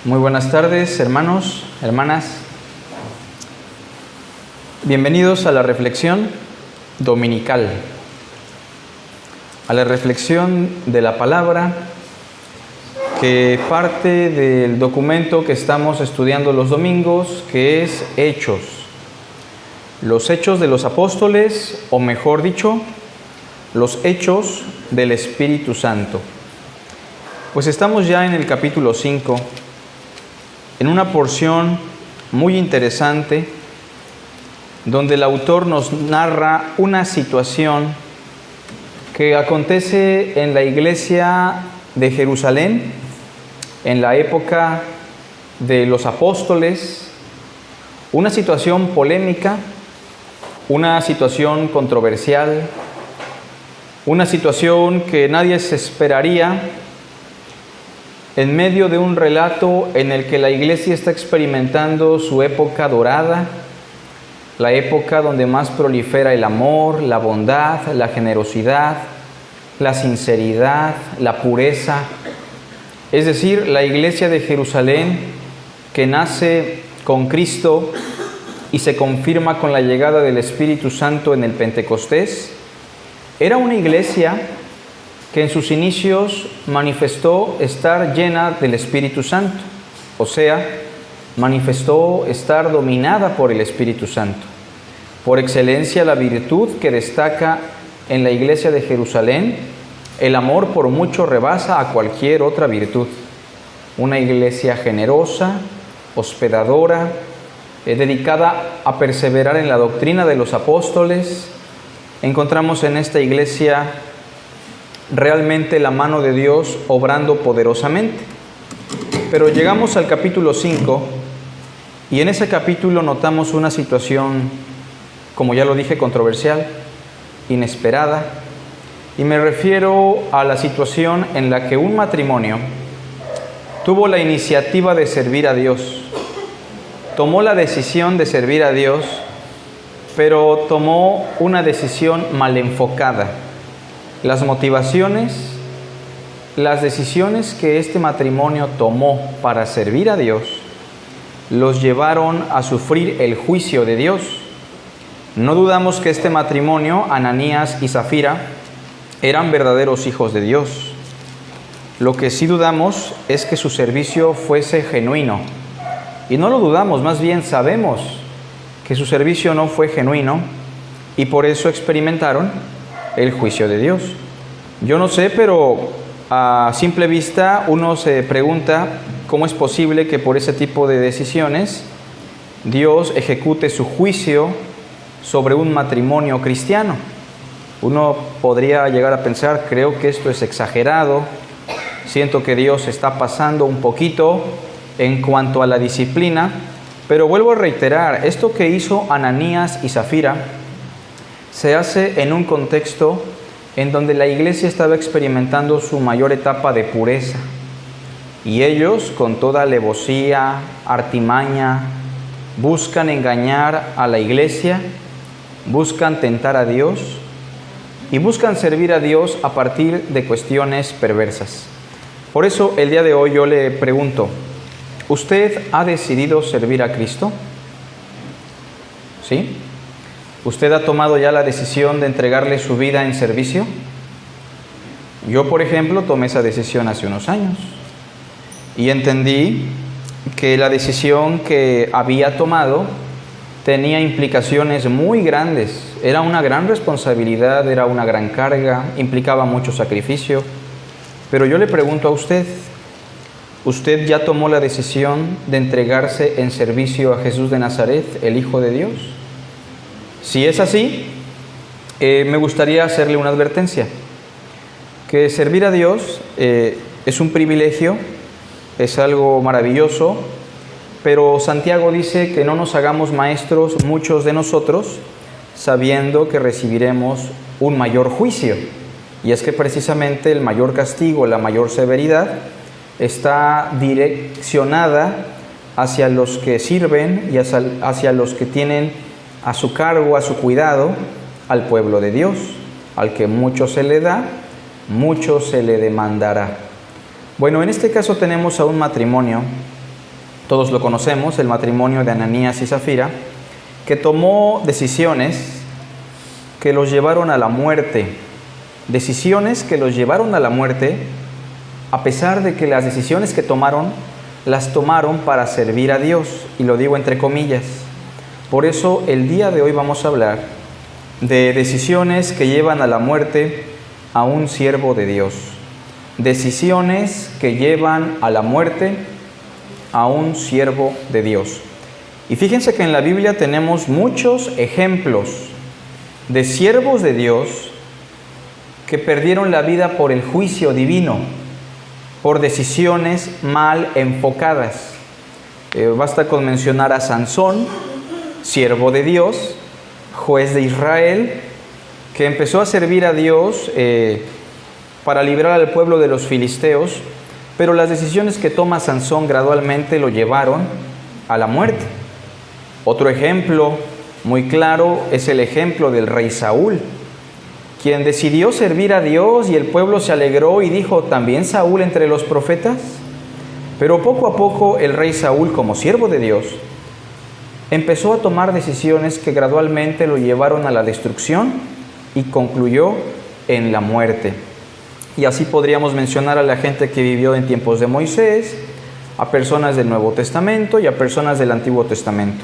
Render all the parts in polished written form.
Muy buenas tardes, hermanos, hermanas. Bienvenidos a la reflexión dominical, a la reflexión de la palabra que parte del documento que estamos estudiando los domingos, que es Hechos. Los Hechos de los Apóstoles, o mejor dicho, los Hechos del Espíritu Santo. Pues estamos ya en el capítulo 5, en una porción muy interesante, donde el autor nos narra una situación que acontece en la iglesia de Jerusalén, en la época de los apóstoles, una situación polémica, una situación controversial, una situación que nadie se esperaría en medio de un relato en el que la iglesia está experimentando su época dorada, la época donde más prolifera el amor, la bondad, la generosidad, la sinceridad, la pureza. Es decir, la iglesia de Jerusalén que nace con Cristo y se confirma con la llegada del Espíritu Santo en el Pentecostés, era una iglesia que en sus inicios manifestó estar llena del Espíritu Santo, o sea, manifestó estar dominada por el Espíritu Santo. Por excelencia, la virtud que destaca en la iglesia de Jerusalén, el amor por mucho rebasa a cualquier otra virtud. Una iglesia generosa, hospedadora, dedicada a perseverar en la doctrina de los apóstoles. Encontramos en esta iglesia realmente la mano de Dios obrando poderosamente. Pero llegamos al capítulo 5 y en ese capítulo notamos una situación, como ya lo dije, controversial, inesperada, y me refiero a la situación en la que un matrimonio tuvo la iniciativa de servir a Dios, tomó la decisión de servir a Dios, pero tomó una decisión mal enfocada. Las motivaciones, las decisiones que este matrimonio tomó para servir a Dios, los llevaron a sufrir el juicio de Dios. No dudamos que este matrimonio, Ananías y Zafira, eran verdaderos hijos de Dios. Lo que sí dudamos es que su servicio fuese genuino. Y no lo dudamos, más bien sabemos que su servicio no fue genuino y por eso experimentaron el juicio de Dios. Yo no sé, pero a simple vista uno se pregunta cómo es posible que por ese tipo de decisiones Dios ejecute su juicio sobre un matrimonio cristiano. Uno podría llegar a pensar, creo que esto es exagerado, siento que Dios está pasando un poquito en cuanto a la disciplina, pero vuelvo a reiterar, esto que hizo Ananías y Zafira se hace en un contexto en donde la iglesia estaba experimentando su mayor etapa de pureza. Y ellos, con toda alevosía, artimaña, buscan engañar a la iglesia, buscan tentar a Dios y buscan servir a Dios a partir de cuestiones perversas. Por eso, el día de hoy yo le pregunto, ¿usted ha decidido servir a Cristo? ¿Sí? ¿Usted ha tomado ya la decisión de entregarle su vida en servicio? Yo, por ejemplo, tomé esa decisión hace unos años y entendí que la decisión que había tomado tenía implicaciones muy grandes. Era una gran responsabilidad, era una gran carga, implicaba mucho sacrificio. Pero yo le pregunto a usted, ¿usted ya tomó la decisión de entregarse en servicio a Jesús de Nazaret, el Hijo de Dios? Si es así, me gustaría hacerle una advertencia, que servir a Dios es un privilegio, es algo maravilloso, pero Santiago dice que no nos hagamos maestros muchos de nosotros, sabiendo que recibiremos un mayor juicio. Y es que precisamente el mayor castigo, la mayor severidad, está direccionada hacia los que sirven y hacia los que tienen a su cargo, a su cuidado, al pueblo de Dios. Al que mucho se le da, mucho se le demandará. Bueno, en este caso tenemos a un matrimonio todos lo conocemos, el matrimonio de Ananías y Zafira, que tomó decisiones que los llevaron a la muerte. Decisiones que los llevaron a la muerte, a pesar de que las decisiones que tomaron, las tomaron para servir a Dios, y lo digo entre comillas. Por eso el día de hoy vamos a hablar de decisiones que llevan a la muerte a un siervo de Dios. Decisiones que llevan a la muerte a un siervo de Dios. Y fíjense que en la Biblia tenemos muchos ejemplos de siervos de Dios que perdieron la vida por el juicio divino, por decisiones mal enfocadas. Basta con mencionar a Sansón, siervo de Dios, juez de Israel, que empezó a servir a Dios para librar al pueblo de los filisteos, pero las decisiones que toma Sansón gradualmente lo llevaron a la muerte. Otro ejemplo muy claro es el ejemplo del rey Saúl, quien decidió servir a Dios y el pueblo se alegró y dijo, ¿también Saúl entre los profetas? Pero poco a poco el rey Saúl, como siervo de Dios, empezó a tomar decisiones que gradualmente lo llevaron a la destrucción y concluyó en la muerte. Y así podríamos mencionar a la gente que vivió en tiempos de Moisés, a personas del Nuevo Testamento y a personas del Antiguo Testamento.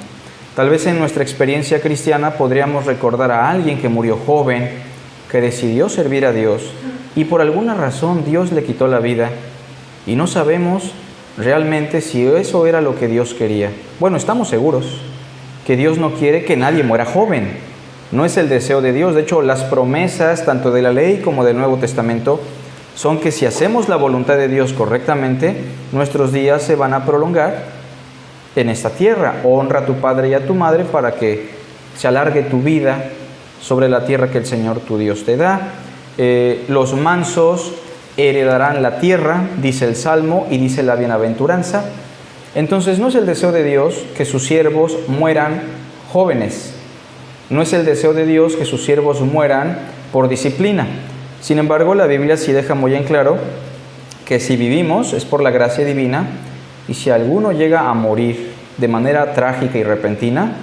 Tal vez en nuestra experiencia cristiana podríamos recordar a alguien que murió joven, que decidió servir a Dios y por alguna razón Dios le quitó la vida y no sabemos realmente si eso era lo que Dios quería. Bueno, estamos seguros que Dios no quiere que nadie muera joven. No es el deseo de Dios. De hecho, las promesas tanto de la ley como del Nuevo Testamento son que si hacemos la voluntad de Dios correctamente, nuestros días se van a prolongar en esta tierra. Honra a tu padre y a tu madre para que se alargue tu vida sobre la tierra que el Señor tu Dios te da. Los mansos heredarán la tierra, dice el Salmo y dice la bienaventuranza. Entonces no es el deseo de Dios que sus siervos mueran jóvenes. No es el deseo de Dios que sus siervos mueran por disciplina. Sin embargo, la Biblia sí deja muy en claro que si vivimos es por la gracia divina y si alguno llega a morir de manera trágica y repentina,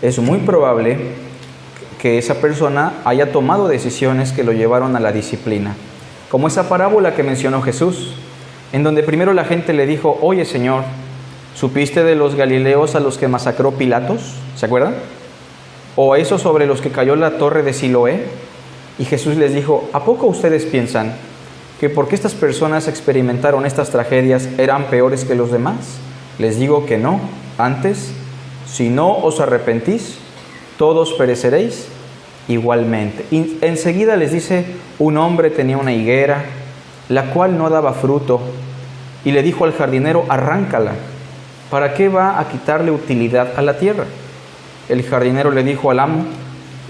es muy probable que esa persona haya tomado decisiones que lo llevaron a la disciplina. Como esa parábola que mencionó Jesús, en donde primero la gente le dijo, oye Señor, ¿supiste de los galileos a los que masacró Pilatos? ¿Se acuerdan? O a esos sobre los que cayó la torre de Siloé. Y Jesús les dijo, ¿a poco ustedes piensan que porque estas personas experimentaron estas tragedias eran peores que los demás? Les digo que no. Antes, si no os arrepentís, todos pereceréis igualmente. Y enseguida les dice, un hombre tenía una higuera, la cual no daba fruto, y le dijo al jardinero, arráncala. ¿Para qué va a quitarle utilidad a la tierra? El jardinero le dijo al amo,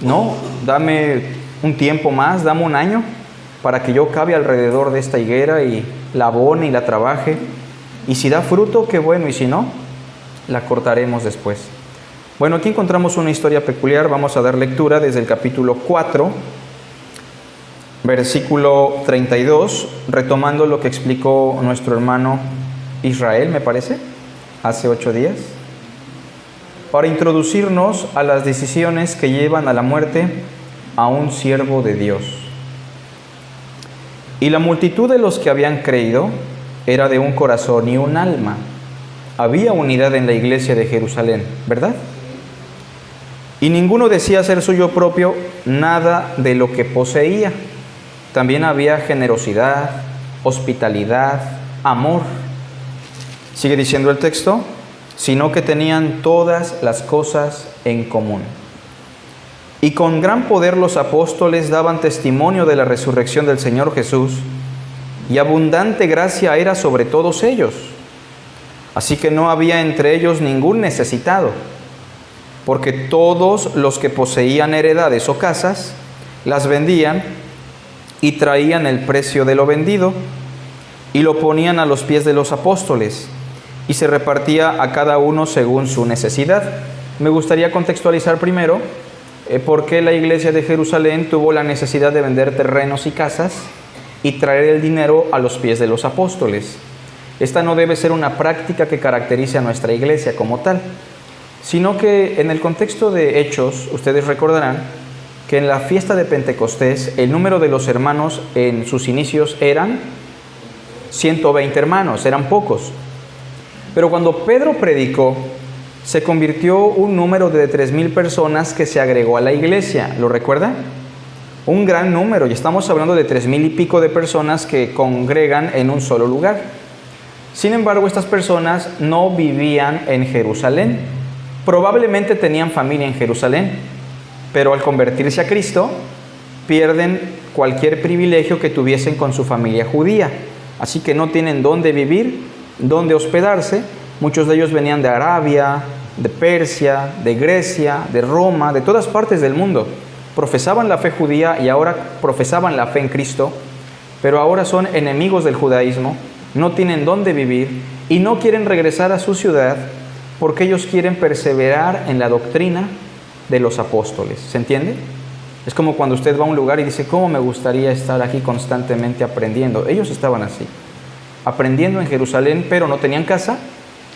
no, dame un tiempo más, dame un año, para que yo cabe alrededor de esta higuera y la abone y la trabaje. Y si da fruto, qué bueno, y si no, la cortaremos después. Bueno, aquí encontramos una historia peculiar. Vamos a dar lectura desde el capítulo 4, versículo 32, retomando lo que explicó nuestro hermano Israel, me parece, hace 8 días, para introducirnos a las decisiones que llevan a la muerte a un siervo de Dios. Y la multitud de los que habían creído era de un corazón y un alma. Había unidad en la iglesia de Jerusalén, ¿verdad? Y ninguno decía ser suyo propio nada de lo que poseía. También había generosidad, hospitalidad, amor. Sigue diciendo el texto, sino que tenían todas las cosas en común. Y con gran poder los apóstoles daban testimonio de la resurrección del Señor Jesús, y abundante gracia era sobre todos ellos. Así que no había entre ellos ningún necesitado, porque todos los que poseían heredades o casas, las vendían y traían el precio de lo vendido, y lo ponían a los pies de los apóstoles, y se repartía a cada uno según su necesidad. Me gustaría contextualizar primero por qué la iglesia de Jerusalén tuvo la necesidad de vender terrenos y casas y traer el dinero a los pies de los apóstoles. Esta no debe ser una práctica que caracterice a nuestra iglesia como tal, sino que en el contexto de Hechos, ustedes recordarán que en la fiesta de Pentecostés el número de los hermanos en sus inicios eran 120 hermanos, eran pocos. Pero cuando Pedro predicó, se convirtió un número de 3,000 personas que se agregó a la iglesia. ¿Lo recuerda? Un gran número, y estamos hablando de 3,000 y pico de personas que congregan en un solo lugar. Sin embargo, estas personas no vivían en Jerusalén. Probablemente tenían familia en Jerusalén, pero al convertirse a Cristo, pierden cualquier privilegio que tuviesen con su familia judía. Así que no tienen dónde vivir, dónde hospedarse. Muchos de ellos venían de Arabia, de Persia, de Grecia, de Roma, de todas partes del mundo. Profesaban la fe judía y ahora profesaban la fe en Cristo, pero ahora son enemigos del judaísmo, no tienen dónde vivir y no quieren regresar a su ciudad porque ellos quieren perseverar en la doctrina de los apóstoles. ¿Se entiende? Es como cuando usted va a un lugar y dice, ¿cómo me gustaría estar aquí constantemente aprendiendo? Ellos estaban así, aprendiendo en Jerusalén, pero no tenían casa,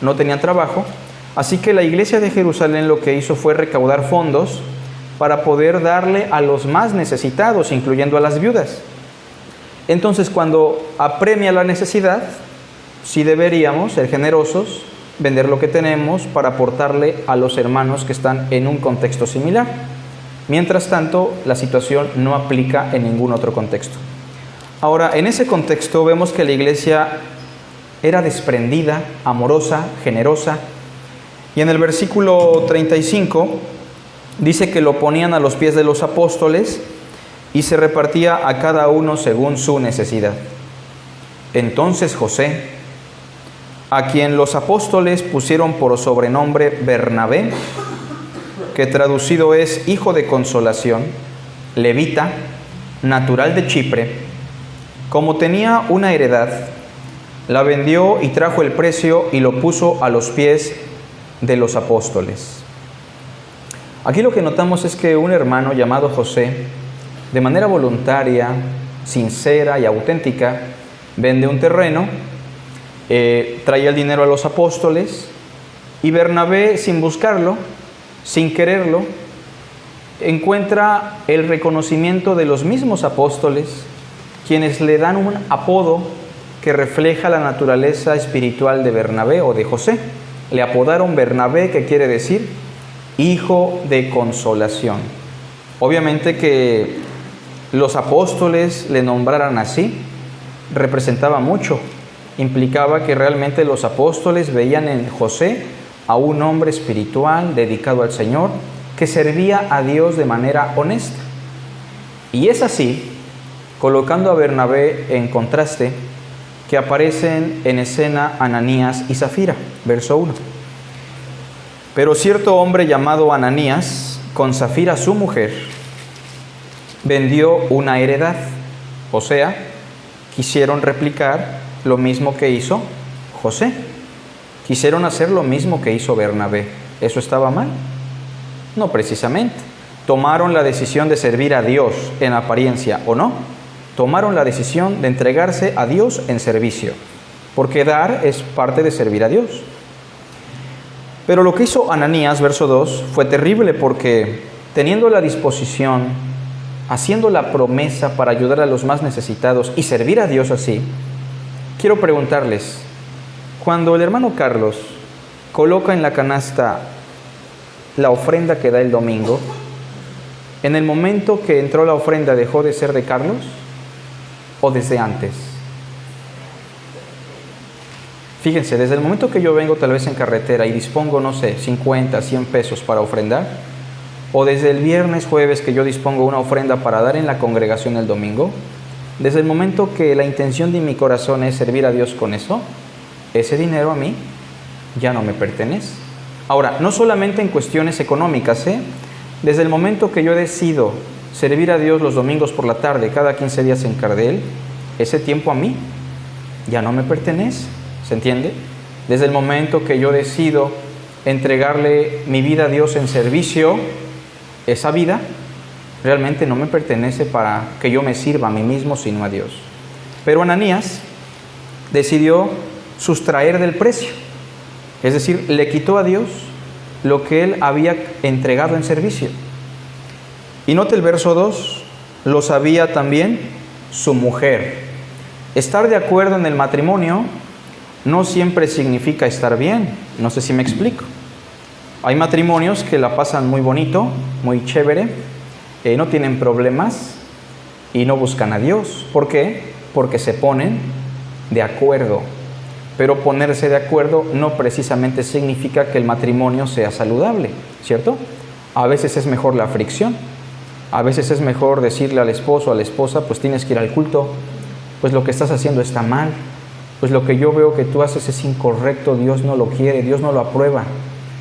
no tenían trabajo. Así que la iglesia de Jerusalén lo que hizo fue recaudar fondos para poder darle a los más necesitados, incluyendo a las viudas. Entonces, cuando apremia la necesidad, sí deberíamos ser generosos, vender lo que tenemos para aportarle a los hermanos que están en un contexto similar. Mientras tanto, la situación no aplica en ningún otro contexto. Ahora, en ese contexto vemos que la iglesia era desprendida, amorosa, generosa. Y en el versículo 35 dice que lo ponían a los pies de los apóstoles y se repartía a cada uno según su necesidad. Entonces José, a quien los apóstoles pusieron por sobrenombre Bernabé, que traducido es hijo de consolación, levita, natural de Chipre, como tenía una heredad, la vendió y trajo el precio y lo puso a los pies de los apóstoles. Aquí lo que notamos es que un hermano llamado José, de manera voluntaria, sincera y auténtica, vende un terreno, traía el dinero a los apóstoles, y Bernabé, sin buscarlo, sin quererlo, encuentra el reconocimiento de los mismos apóstoles, quienes le dan un apodo que refleja la naturaleza espiritual de Bernabé o de José. Le apodaron Bernabé, que quiere decir hijo de consolación. Obviamente que los apóstoles le nombraran así representaba mucho. Implicaba que realmente los apóstoles veían en José a un hombre espiritual dedicado al Señor que servía a Dios de manera honesta. Y es así, colocando a Bernabé en contraste, que aparecen en escena Ananías y Zafira, verso 1. Pero cierto hombre llamado Ananías, con Zafira su mujer, vendió una heredad. O sea, quisieron replicar lo mismo que hizo José. Quisieron hacer lo mismo que hizo Bernabé. ¿Eso estaba mal? No precisamente. Tomaron la decisión de servir a Dios en apariencia, ¿o no? Tomaron la decisión de entregarse a Dios en servicio, porque dar es parte de servir a Dios. Pero lo que hizo Ananías, verso 2, fue terrible porque teniendo la disposición, haciendo la promesa para ayudar a los más necesitados y servir a Dios así, quiero preguntarles, cuando el hermano Carlos coloca en la canasta la ofrenda que da el domingo, ¿en el momento que entró la ofrenda dejó de ser de Carlos o desde antes? Fíjense, desde el momento que yo vengo tal vez en carretera y dispongo, no sé, 50, 100 pesos para ofrendar, o desde el viernes, jueves que yo dispongo una ofrenda para dar en la congregación el domingo, desde el momento que la intención de mi corazón es servir a Dios con eso, ese dinero a mí ya no me pertenece. Ahora, no solamente en cuestiones económicas, desde el momento que yo decido servir a Dios los domingos por la tarde, cada 15 días en Cardel, ese tiempo a mí ya no me pertenece. ¿Se entiende? Desde el momento que yo decido entregarle mi vida a Dios en servicio, esa vida realmente no me pertenece para que yo me sirva a mí mismo, sino a Dios. Pero Ananías decidió sustraer del precio. Es decir, le quitó a Dios lo que él había entregado en servicio. Y note el verso 2, lo sabía también su mujer. Estar de acuerdo en el matrimonio no siempre significa estar bien. No sé si me explico. Hay matrimonios que la pasan muy bonito, muy chévere, no tienen problemas y no buscan a Dios. ¿Por qué? Porque se ponen de acuerdo. Pero ponerse de acuerdo no precisamente significa que el matrimonio sea saludable, ¿cierto? A veces es mejor la fricción. A veces es mejor decirle al esposo o a la esposa, pues tienes que ir al culto, pues lo que estás haciendo está mal, pues lo que yo veo que tú haces es incorrecto, Dios no lo quiere, Dios no lo aprueba.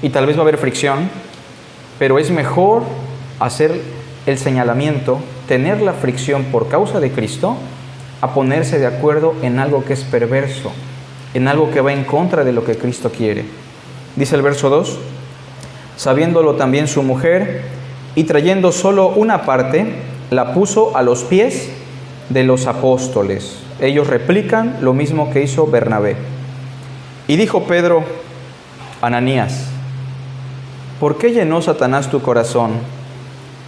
Y tal vez va a haber fricción, pero es mejor hacer el señalamiento, tener la fricción por causa de Cristo, a ponerse de acuerdo en algo que es perverso, en algo que va en contra de lo que Cristo quiere. Dice el verso 2, sabiéndolo también su mujer, y trayendo solo una parte, la puso a los pies de los apóstoles. Ellos replican lo mismo que hizo Bernabé. Y dijo Pedro, Ananías, ¿por qué llenó Satanás tu corazón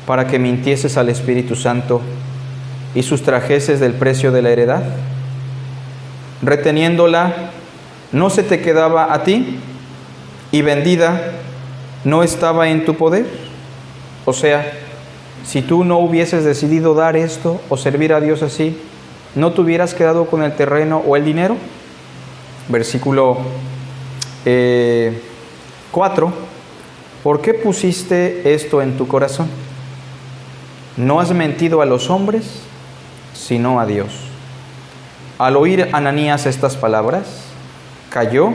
para que mintieses al Espíritu Santo y sustrajeses del precio de la heredad? Reteniéndola, ¿no se te quedaba a ti? Y vendida, ¿no estaba en tu poder? O sea, si tú no hubieses decidido dar esto o servir a Dios así, ¿no te hubieras quedado con el terreno o el dinero? Versículo 4. ¿Por qué pusiste esto en tu corazón? No has mentido a los hombres, sino a Dios. Al oír Ananías estas palabras, cayó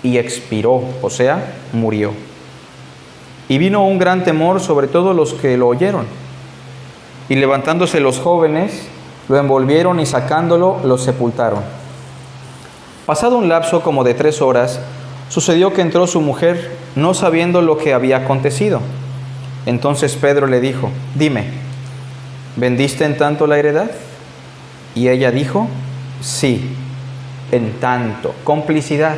y expiró, o sea, murió. Y vino un gran temor sobre todos los que lo oyeron. Y levantándose los jóvenes, lo envolvieron y sacándolo, lo sepultaron. Pasado un lapso como de 3 horas, sucedió que entró su mujer, no sabiendo lo que había acontecido. Entonces Pedro le dijo, dime, ¿vendiste en tanto la heredad? Y ella dijo, sí, en tanto. Complicidad,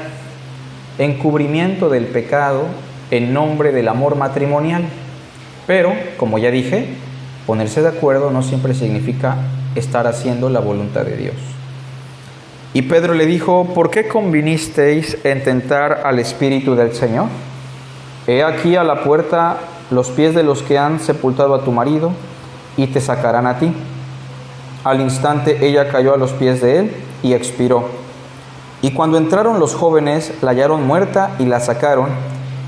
encubrimiento del pecado, en nombre del amor matrimonial. Pero, como ya dije, ponerse de acuerdo no siempre significa estar haciendo la voluntad de Dios. Y Pedro le dijo, ¿por qué convinisteis en tentar al Espíritu del Señor? He aquí a la puerta los pies de los que han sepultado a tu marido, y te sacarán a ti. Al instante ella cayó a los pies de él y expiró. Y cuando entraron los jóvenes, la hallaron muerta y la sacaron,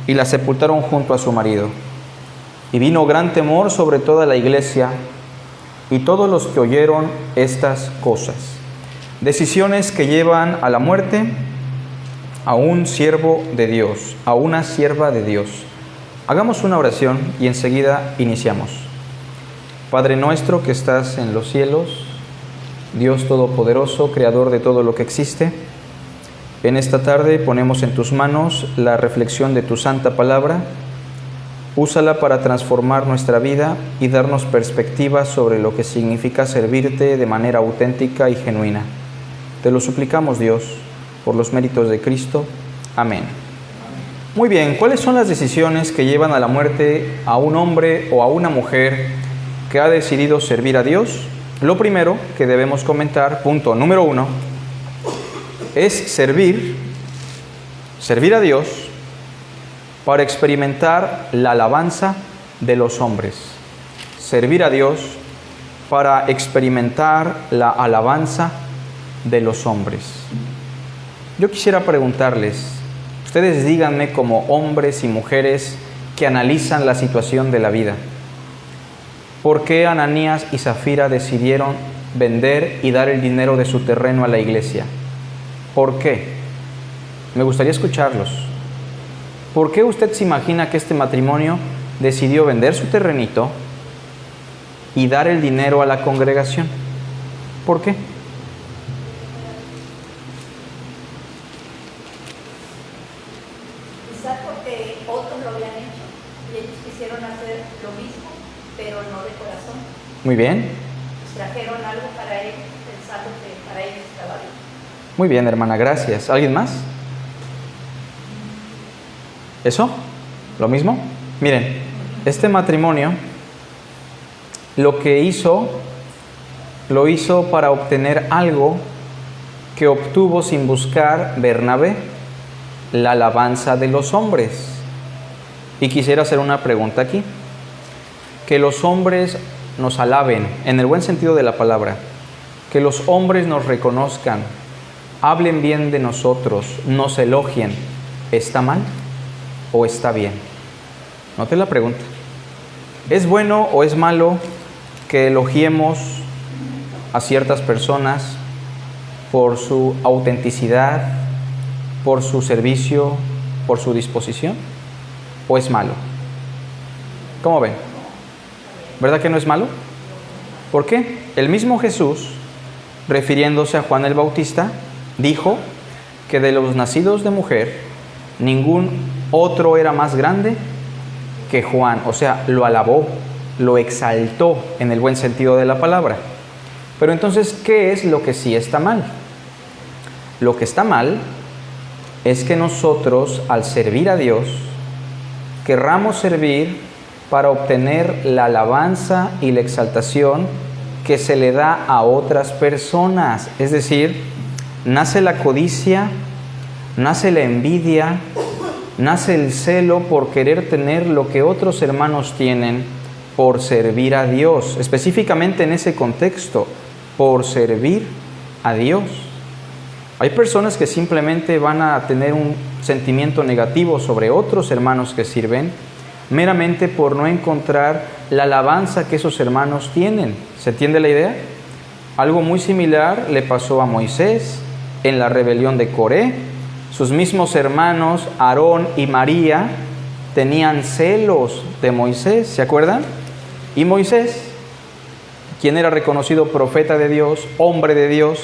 y la sepultaron junto a su marido. Y vino gran temor sobre toda la iglesia y todos los que oyeron estas cosas. Decisiones que llevan a la muerte a un siervo de Dios, a una sierva de Dios. Hagamos una oración y enseguida iniciamos. Padre nuestro que estás en los cielos, Dios Todopoderoso, Creador de todo lo que existe, en esta tarde ponemos en tus manos la reflexión de tu santa palabra. Úsala para transformar nuestra vida y darnos perspectiva sobre lo que significa servirte de manera auténtica y genuina. Te lo suplicamos, Dios, por los méritos de Cristo. Amén. Muy bien, ¿cuáles son las decisiones que llevan a la muerte a un hombre o a una mujer que ha decidido servir a Dios? Lo primero que debemos comentar, punto número 1, es servir a Dios para experimentar la alabanza de los hombres. Servir a Dios para experimentar la alabanza de los hombres. Yo quisiera preguntarles, ustedes díganme como hombres y mujeres que analizan la situación de la vida, ¿por qué Ananías y Zafira decidieron vender y dar el dinero de su terreno a la iglesia? ¿Por qué? Me gustaría escucharlos. ¿Por qué usted se imagina que este matrimonio decidió vender su terrenito y dar el dinero a la congregación? ¿Por qué? Quizás porque otros lo habían hecho y ellos quisieron hacer lo mismo, pero no de corazón. Muy bien. Trajeron algo para ellos pensando que para ellos estaba bien. Muy bien, hermana, gracias. ¿Alguien más? ¿Eso? ¿Lo mismo? Miren, este matrimonio lo hizo para obtener algo que obtuvo sin buscar Bernabé, la alabanza de los hombres. Y quisiera hacer una pregunta aquí. Que los hombres nos alaben, en el buen sentido de la palabra, que los hombres nos reconozcan, hablen bien de nosotros, nos elogien, ¿está mal o está bien? Note la pregunta. ¿Es bueno o es malo que elogiemos a ciertas personas por su autenticidad, por su servicio, por su disposición? ¿O es malo? ¿Cómo ven? ¿Verdad que no es malo? ¿Por qué? El mismo Jesús, refiriéndose a Juan el Bautista, dijo que de los nacidos de mujer, ningún otro era más grande que Juan. O sea, lo alabó, lo exaltó en el buen sentido de la palabra. Pero entonces, ¿qué es lo que sí está mal? Lo que está mal es que nosotros, al servir a Dios, querramos servir para obtener la alabanza y la exaltación que se le da a otras personas. Es decir, nace la codicia, nace la envidia, nace el celo por querer tener lo que otros hermanos tienen por servir a Dios. Específicamente en ese contexto, por servir a Dios. Hay personas que simplemente van a tener un sentimiento negativo sobre otros hermanos que sirven, meramente por no encontrar la alabanza que esos hermanos tienen. ¿Se entiende la idea? Algo muy similar le pasó a Moisés en la rebelión de Coré. Sus mismos hermanos, Aarón y María, tenían celos de Moisés, ¿se acuerdan? Y Moisés, quien era reconocido profeta de Dios, hombre de Dios,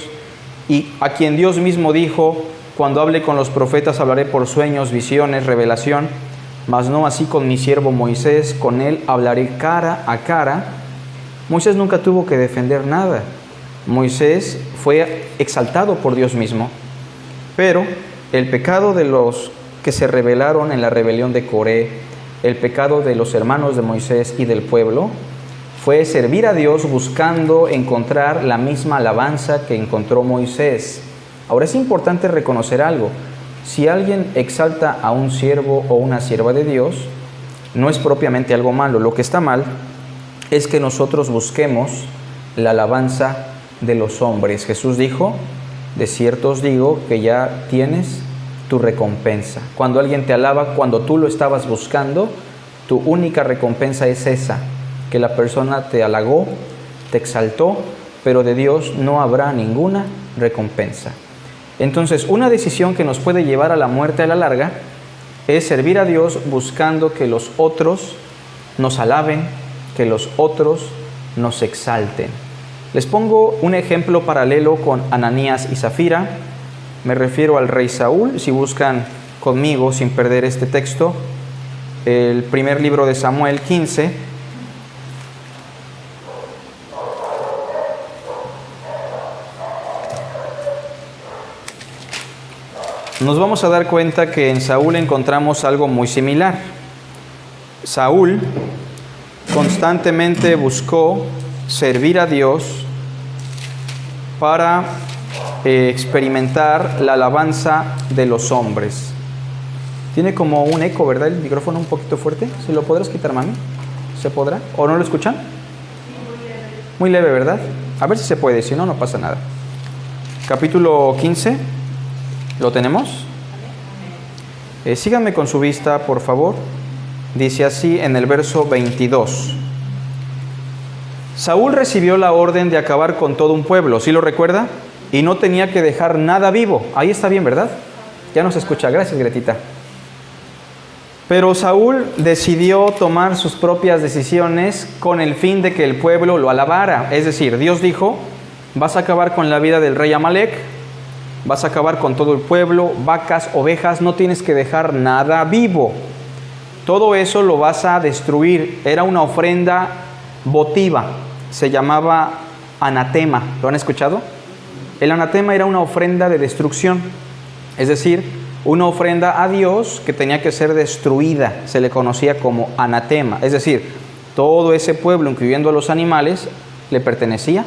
y a quien Dios mismo dijo: cuando hable con los profetas hablaré por sueños, visiones, revelación, mas no así con mi siervo Moisés, con él hablaré cara a cara. Moisés nunca tuvo que defender nada. Moisés fue exaltado por Dios mismo. Pero el pecado de los que se rebelaron en la rebelión de Coré, el pecado de los hermanos de Moisés y del pueblo, fue servir a Dios buscando encontrar la misma alabanza que encontró Moisés. Ahora es importante reconocer algo. Si alguien exalta a un siervo o una sierva de Dios, no es propiamente algo malo. Lo que está mal es que nosotros busquemos la alabanza de los hombres. Jesús dijo: de cierto os digo que ya tienes tu recompensa. Cuando alguien te alaba, cuando tú lo estabas buscando, tu única recompensa es esa, que la persona te halagó, te exaltó, pero de Dios no habrá ninguna recompensa. Entonces, una decisión que nos puede llevar a la muerte a la larga es servir a Dios buscando que los otros nos alaben, que los otros nos exalten. Les pongo un ejemplo paralelo con Ananías y Zafira. Me refiero al rey Saúl. Si buscan conmigo, sin perder este texto, el primer libro de Samuel 15. Nos vamos a dar cuenta que en Saúl encontramos algo muy similar. Saúl constantemente buscó servir a Dios para experimentar la alabanza de los hombres. Tiene como un eco, ¿verdad? El micrófono un poquito fuerte. ¿Se lo podrás quitar, mami? ¿Se podrá? ¿O no lo escuchan? Muy leve, ¿verdad? A ver si se puede, si no, no pasa nada. Capítulo 15. ¿Lo tenemos? Síganme con su vista, por favor. Dice así en el verso 22. Saúl recibió la orden de acabar con todo un pueblo, ¿sí lo recuerda? Y no tenía que dejar nada vivo. Ahí está bien, ¿verdad? Ya nos escucha. Gracias, Gretita. Pero Saúl decidió tomar sus propias decisiones con el fin de que el pueblo lo alabara. Es decir, Dios dijo: vas a acabar con la vida del rey Amalek, vas a acabar con todo el pueblo, vacas, ovejas, no tienes que dejar nada vivo. Todo eso lo vas a destruir. Era una ofrenda votiva, se llamaba anatema. ¿Lo han escuchado? El anatema era una ofrenda de destrucción, es decir, una ofrenda a Dios que tenía que ser destruida, se le conocía como anatema, es decir, todo ese pueblo, incluyendo a los animales, le pertenecía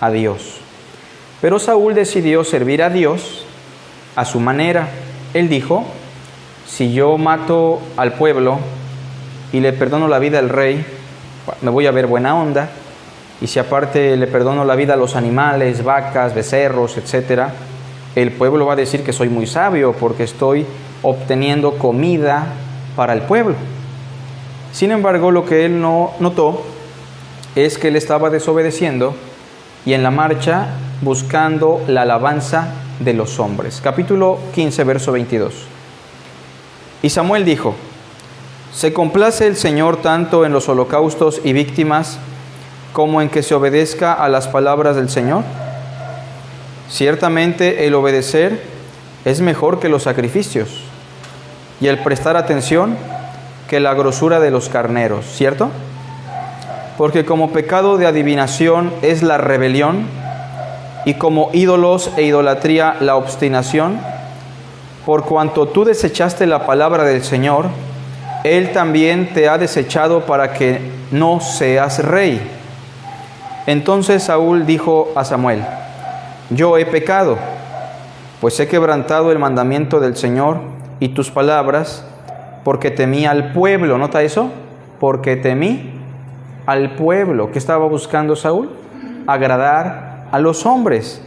a Dios. Pero Saúl decidió servir a Dios a su manera. Él dijo, si yo mato al pueblo y le perdono la vida al rey, me voy a ver buena onda, y si aparte le perdono la vida a los animales, vacas, becerros, etcétera, el pueblo va a decir que soy muy sabio porque estoy obteniendo comida para el pueblo. Sin embargo, lo que él no notó es que él estaba desobedeciendo y en la marcha buscando la alabanza de los hombres. Capítulo 15, verso 22. Y Samuel dijo, ¿se complace el Señor tanto en los holocaustos y víctimas como en que se obedezca a las palabras del Señor? Ciertamente el obedecer es mejor que los sacrificios y el prestar atención que la grosura de los carneros, ¿cierto? Porque como pecado de adivinación es la rebelión y como ídolos e idolatría la obstinación, por cuanto tú desechaste la palabra del Señor, Él también te ha desechado para que no seas rey. Entonces Saúl dijo a Samuel, yo he pecado, pues he quebrantado el mandamiento del Señor y tus palabras, porque temí al pueblo. ¿Nota eso? Porque temí al pueblo. ¿Qué estaba buscando Saúl? Agradar a los hombres.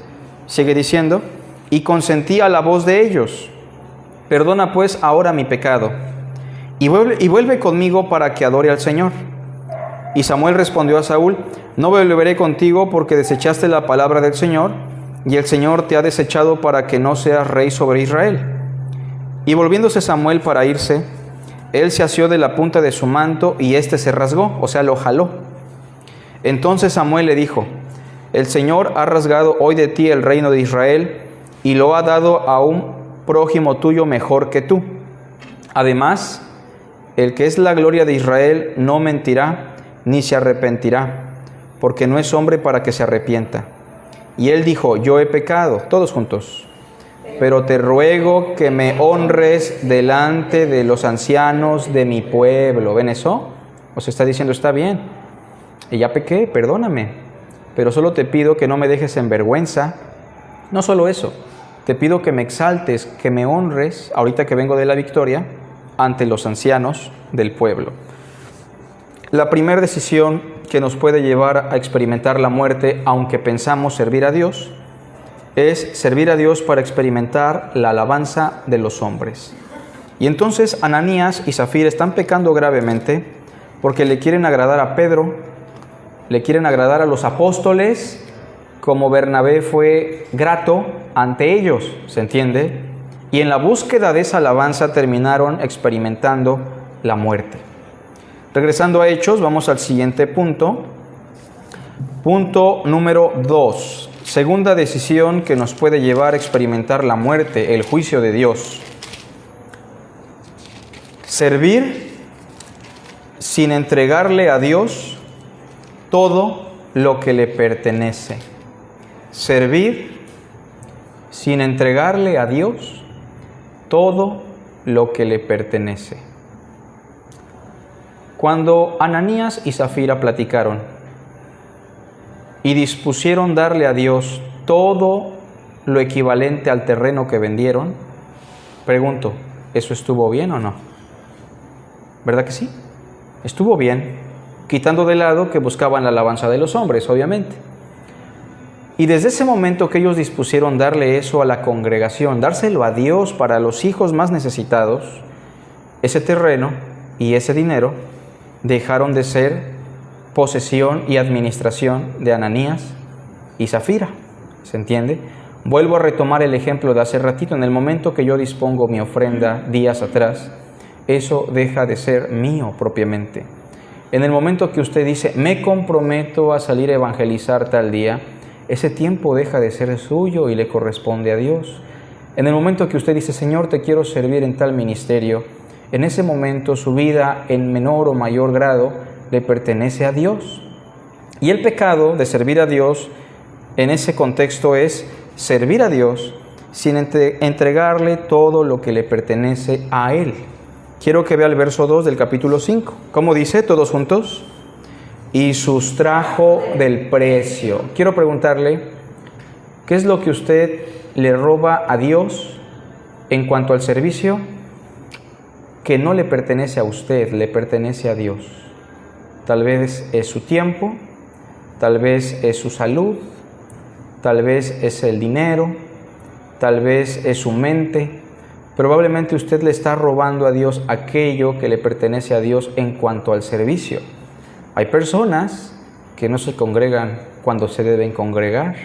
Sigue diciendo, y consentí a la voz de ellos. Perdona pues ahora mi pecado, y vuelve conmigo para que adore al Señor. Y Samuel respondió a Saúl, no volveré contigo porque desechaste la palabra del Señor, y el Señor te ha desechado para que no seas rey sobre Israel. Y volviéndose Samuel para irse, él se asió de la punta de su manto y éste se rasgó, o sea, lo jaló. Entonces Samuel le dijo, el Señor ha rasgado hoy de ti el reino de Israel y lo ha dado a un prójimo tuyo mejor que tú. Además, el que es la gloria de Israel no mentirá ni se arrepentirá, porque no es hombre para que se arrepienta. Y él dijo, yo he pecado, todos juntos, pero te ruego que me honres delante de los ancianos de mi pueblo. ¿Ven eso? Os está diciendo, está bien, y ya pequé, perdóname, pero solo te pido que no me dejes en vergüenza. No solo eso, te pido que me exaltes, que me honres, ahorita que vengo de la victoria, ante los ancianos del pueblo. La primera decisión que nos puede llevar a experimentar la muerte, aunque pensamos servir a Dios, es servir a Dios para experimentar la alabanza de los hombres. Y entonces Ananías y Zafira están pecando gravemente porque le quieren agradar a Pedro, le quieren agradar a los apóstoles, como Bernabé fue grato ante ellos, ¿se entiende? Y en la búsqueda de esa alabanza terminaron experimentando la muerte. Regresando a Hechos, vamos al siguiente punto. Punto número 2. Segunda decisión que nos puede llevar a experimentar la muerte, el juicio de Dios. Servir sin entregarle a Dios todo lo que le pertenece. Servir sin entregarle a Dios todo lo que le pertenece. Cuando Ananías y Zafira platicaron y dispusieron darle a Dios todo lo equivalente al terreno que vendieron, pregunto, ¿eso estuvo bien o no? ¿Verdad que sí? Estuvo bien, quitando de lado que buscaban la alabanza de los hombres, obviamente. Y desde ese momento que ellos dispusieron darle eso a la congregación, dárselo a Dios para los hijos más necesitados, ese terreno y ese dinero dejaron de ser posesión y administración de Ananías y Zafira. ¿Se entiende? Vuelvo a retomar el ejemplo de hace ratito. En el momento que yo dispongo mi ofrenda días atrás, eso deja de ser mío propiamente. En el momento que usted dice, me comprometo a salir a evangelizar tal día, ese tiempo deja de ser suyo y le corresponde a Dios. En el momento que usted dice, Señor, te quiero servir en tal ministerio, en ese momento su vida en menor o mayor grado le pertenece a Dios. Y el pecado de servir a Dios en ese contexto es servir a Dios sin entregarle todo lo que le pertenece a Él. Quiero que vea el verso 2 del capítulo 5. ¿Cómo dice? Todos juntos. Y sustrajo del precio. Quiero preguntarle, ¿qué es lo que usted le roba a Dios en cuanto al servicio que no le pertenece a usted, le pertenece a Dios? Tal vez es su tiempo, tal vez es su salud, tal vez es el dinero, tal vez es su mente. Probablemente usted le está robando a Dios aquello que le pertenece a Dios en cuanto al servicio. Hay personas que no se congregan cuando se deben congregar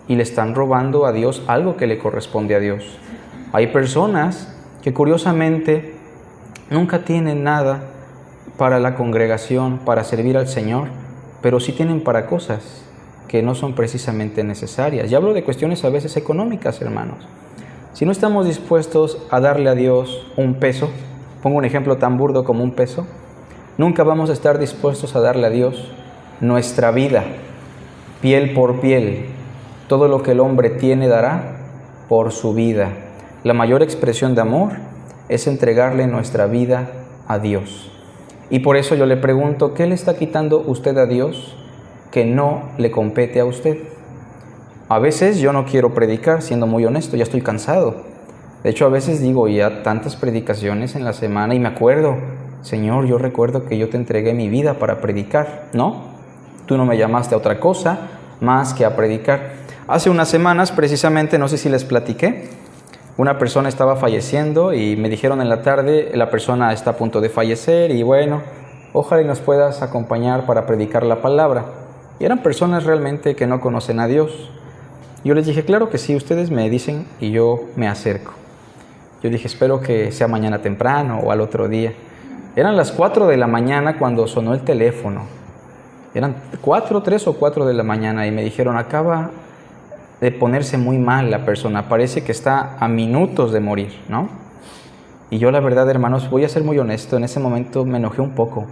y le están robando a Dios algo que le corresponde a Dios. Hay personas que curiosamente nunca tienen nada para la congregación, para servir al Señor, pero sí tienen para cosas que no son precisamente necesarias. Y hablo de cuestiones a veces económicas, hermanos. Si no estamos dispuestos a darle a Dios un peso, pongo un ejemplo tan burdo como un peso, nunca vamos a estar dispuestos a darle a Dios nuestra vida, piel por piel. Todo lo que el hombre tiene dará por su vida. La mayor expresión de amor es entregarle nuestra vida a Dios. Y por eso yo le pregunto, ¿qué le está quitando usted a Dios que no le compete a usted? A veces yo no quiero predicar, siendo muy honesto, ya estoy cansado. De hecho, a veces digo ya tantas predicaciones en la semana y me acuerdo, Señor, yo recuerdo que yo te entregué mi vida para predicar, ¿no? Tú no me llamaste a otra cosa más que a predicar. Hace unas semanas, precisamente, no sé si les platiqué, una persona estaba falleciendo y me dijeron en la tarde, la persona está a punto de fallecer y bueno, ojalá y nos puedas acompañar para predicar la palabra. Y eran personas realmente que no conocen a Dios. Yo les dije, claro que sí, ustedes me dicen y yo me acerco. Yo dije, espero que sea mañana temprano o al otro día. Eran las 4 de la mañana cuando sonó el teléfono. Eran 3 o 4 de la mañana y me dijeron, acaba de ponerse muy mal la persona, parece que está a minutos de morir, ¿no? Y yo la verdad, hermanos, voy a ser muy honesto, en ese momento me enojé un poco.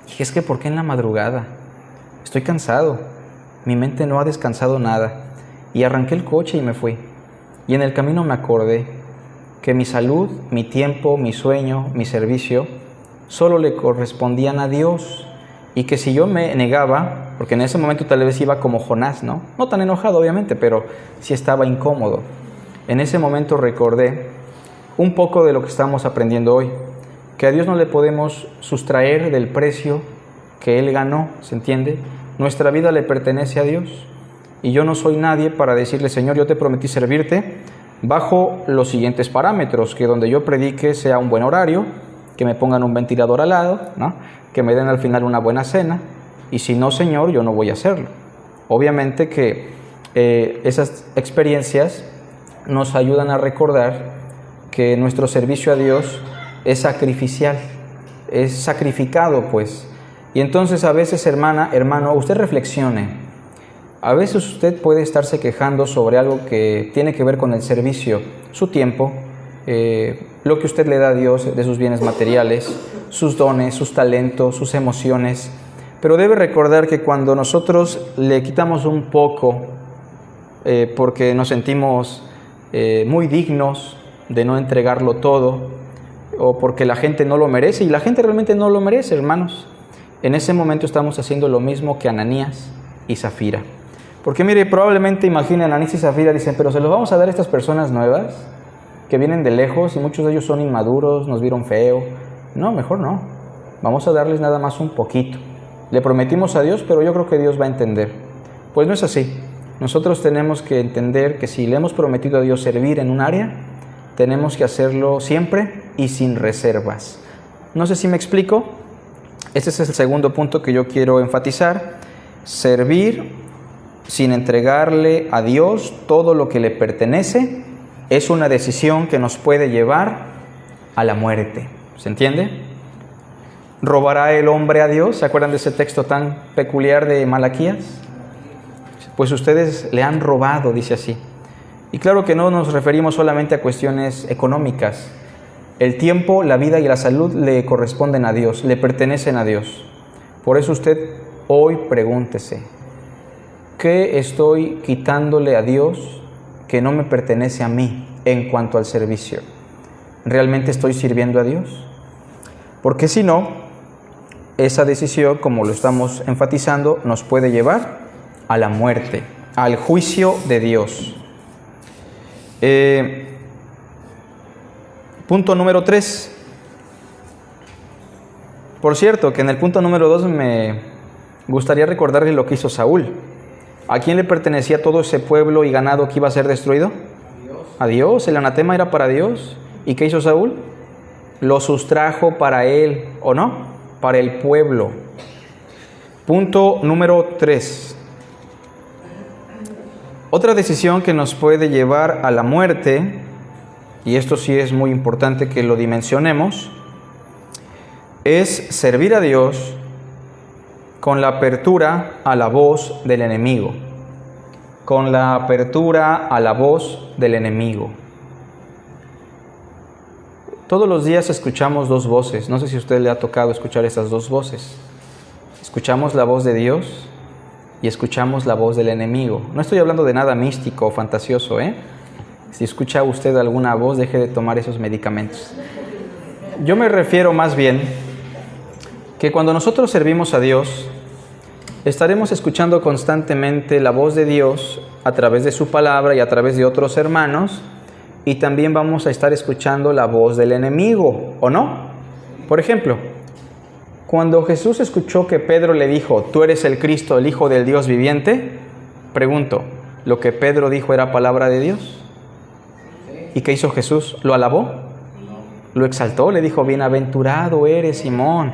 Dije, es que ¿por qué en la madrugada? Estoy cansado, mi mente no ha descansado nada. Y arranqué el coche y me fui. Y en el camino me acordé que mi salud, mi tiempo, mi sueño, mi servicio, solo le correspondían a Dios. Y que si yo me negaba, porque en ese momento tal vez iba como Jonás, ¿no? No tan enojado, obviamente, pero sí estaba incómodo. En ese momento recordé un poco de lo que estamos aprendiendo hoy, que a Dios no le podemos sustraer del precio que Él ganó, ¿se entiende? Nuestra vida le pertenece a Dios. Y yo no soy nadie para decirle, Señor, yo te prometí servirte bajo los siguientes parámetros, que donde yo predique sea un buen horario, que me pongan un ventilador al lado, ¿no? Que me den al final una buena cena, y si no, Señor, yo no voy a hacerlo. Obviamente que esas experiencias nos ayudan a recordar que nuestro servicio a Dios es sacrificial, es sacrificado, pues. Y entonces a veces, hermano, usted reflexione. A veces usted puede estarse quejando sobre algo que tiene que ver con el servicio, su tiempo, lo que usted le da a Dios de sus bienes materiales, sus dones, sus talentos, sus emociones. Pero debe recordar que cuando nosotros le quitamos un poco, porque nos sentimos muy dignos de no entregarlo todo, o porque la gente no lo merece, y la gente realmente no lo merece, hermanos, en ese momento estamos haciendo lo mismo que Ananías y Zafira. Porque mire, probablemente imaginen, Ananías y Zafira dicen, pero se los vamos a dar a estas personas nuevas, que vienen de lejos y muchos de ellos son inmaduros, nos vieron feo. No, mejor no. Vamos a darles nada más un poquito. Le prometimos a Dios, pero yo creo que Dios va a entender. Pues no es así. Nosotros tenemos que entender que si le hemos prometido a Dios servir en un área, tenemos que hacerlo siempre y sin reservas. No sé si me explico. Este es el segundo punto que yo quiero enfatizar. Servir sin entregarle a Dios todo lo que le pertenece es una decisión que nos puede llevar a la muerte. ¿Se entiende? ¿Robará el hombre a Dios? ¿Se acuerdan de ese texto tan peculiar de Malaquías? Pues ustedes le han robado, dice así. Y claro que no nos referimos solamente a cuestiones económicas. El tiempo, la vida y la salud le corresponden a Dios, le pertenecen a Dios. Por eso usted hoy pregúntese, ¿qué estoy quitándole a Dios que no me pertenece a mí en cuanto al servicio? ¿Realmente estoy sirviendo a Dios? Porque si no, esa decisión, como lo estamos enfatizando, nos puede llevar a la muerte, al juicio de Dios. Punto número 3. Por cierto, que en el punto número 2 me gustaría recordarle lo que hizo Saúl. ¿A quién le pertenecía todo ese pueblo y ganado que iba a ser destruido? A Dios. El anatema era para Dios. ¿Y qué hizo Saúl? Lo sustrajo para él, ¿o no? Para el pueblo. Punto número 3. Otra decisión que nos puede llevar a la muerte, y esto sí es muy importante que lo dimensionemos, es servir a Dios con la apertura a la voz del enemigo. Con la apertura a la voz del enemigo. Todos los días escuchamos dos voces. No sé si a usted le ha tocado escuchar esas dos voces. Escuchamos la voz de Dios y escuchamos la voz del enemigo. No estoy hablando de nada místico o fantasioso, ¿eh? Si escucha usted alguna voz, deje de tomar esos medicamentos. Yo me refiero más bien que cuando nosotros servimos a Dios, estaremos escuchando constantemente la voz de Dios a través de su palabra y a través de otros hermanos, y también vamos a estar escuchando la voz del enemigo, ¿o no? Por ejemplo, cuando Jesús escuchó que Pedro le dijo, tú eres el Cristo, el Hijo del Dios viviente, pregunto, ¿lo que Pedro dijo era palabra de Dios? ¿Y qué hizo Jesús? ¿Lo alabó? Lo exaltó, le dijo, bienaventurado eres Simón,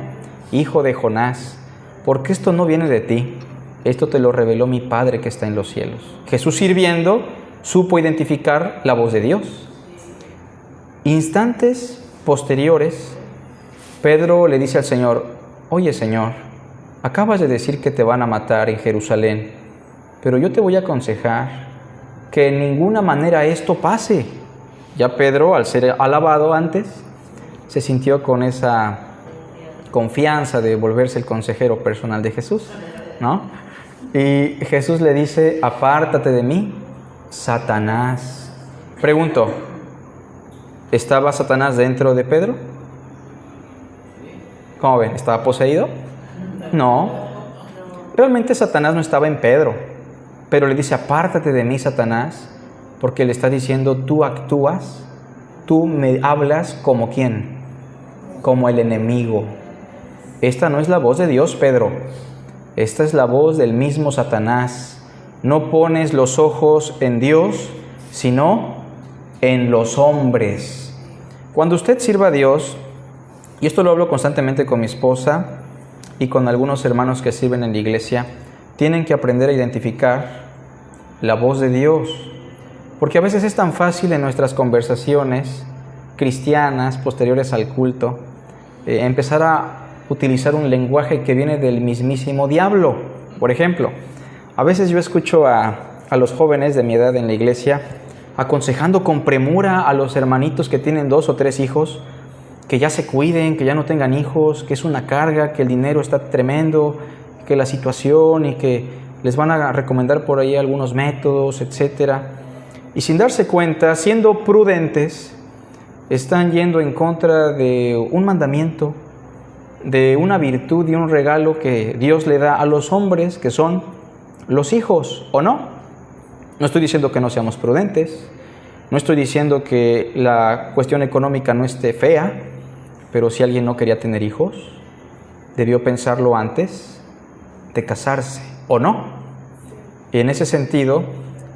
hijo de Jonás, porque esto no viene de ti, esto te lo reveló mi Padre que está en los cielos. Jesús sirviendo supo identificar la voz de Dios. Instantes posteriores, Pedro le dice al Señor, oye Señor, acabas de decir que te van a matar en Jerusalén, pero yo te voy a aconsejar que en ninguna manera esto pase. Ya Pedro, al ser alabado antes, se sintió con esa confianza de volverse el consejero personal de Jesús, ¿no? Y Jesús le dice, apártate de mí, Satanás. Pregunto, ¿estaba Satanás dentro de Pedro? ¿Cómo ven? ¿Estaba poseído? No. Realmente Satanás no estaba en Pedro, pero le dice, apártate de mí, Satanás, porque le está diciendo, tú actúas, tú me hablas como ¿quién? Como el enemigo. Esta no es la voz de Dios, Pedro. Esta es la voz del mismo Satanás. No pones los ojos en Dios, sino en los hombres. Cuando usted sirva a Dios, y esto lo hablo constantemente con mi esposa y con algunos hermanos que sirven en la iglesia, tienen que aprender a identificar la voz de Dios. Porque a veces es tan fácil en nuestras conversaciones cristianas posteriores al culto empezar a utilizar un lenguaje que viene del mismísimo diablo. Por ejemplo, a veces yo escucho a los jóvenes de mi edad en la iglesia aconsejando con premura a los hermanitos que tienen 2 o 3 hijos que ya se cuiden, que ya no tengan hijos, que es una carga, que el dinero está tremendo, que la situación, y que les van a recomendar por ahí algunos métodos, etcétera. Y sin darse cuenta, siendo prudentes, están yendo en contra de un mandamiento, de una virtud y un regalo que Dios le da a los hombres, que son los hijos, ¿o no? No estoy diciendo que no seamos prudentes, no estoy diciendo que la cuestión económica no esté fea, pero si alguien no quería tener hijos, debió pensarlo antes de casarse, ¿o no? Y en ese sentido,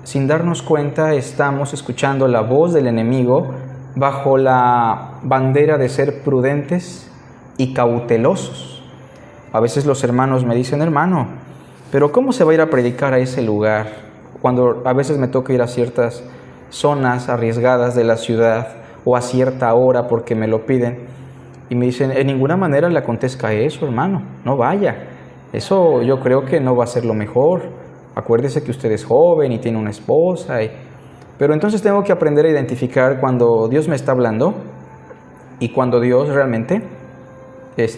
sin darnos cuenta, estamos escuchando la voz del enemigo bajo la bandera de ser prudentes y cautelosos. A veces los hermanos me dicen, hermano, pero ¿cómo se va a ir a predicar a ese lugar? Cuando a veces me toca ir a ciertas zonas arriesgadas de la ciudad o a cierta hora porque me lo piden, y me dicen, en ninguna manera le acontezca eso, hermano, no vaya. Eso yo creo que no va a ser lo mejor. Acuérdese que usted es joven y tiene una esposa. Pero entonces tengo que aprender a identificar cuando Dios me está hablando y cuando Dios realmente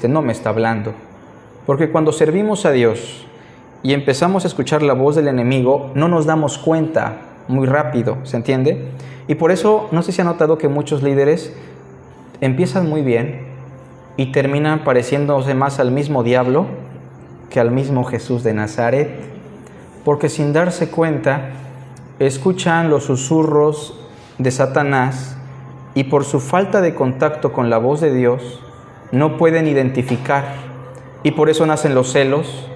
no me está hablando. Porque cuando servimos a Dios y empezamos a escuchar la voz del enemigo, no nos damos cuenta muy rápido, ¿se entiende? Y por eso, no sé si ha notado que muchos líderes empiezan muy bien y terminan pareciéndose más al mismo diablo que al mismo Jesús de Nazaret, porque sin darse cuenta escuchan los susurros de Satanás y por su falta de contacto con la voz de Dios no pueden identificar, y por eso nacen los celos,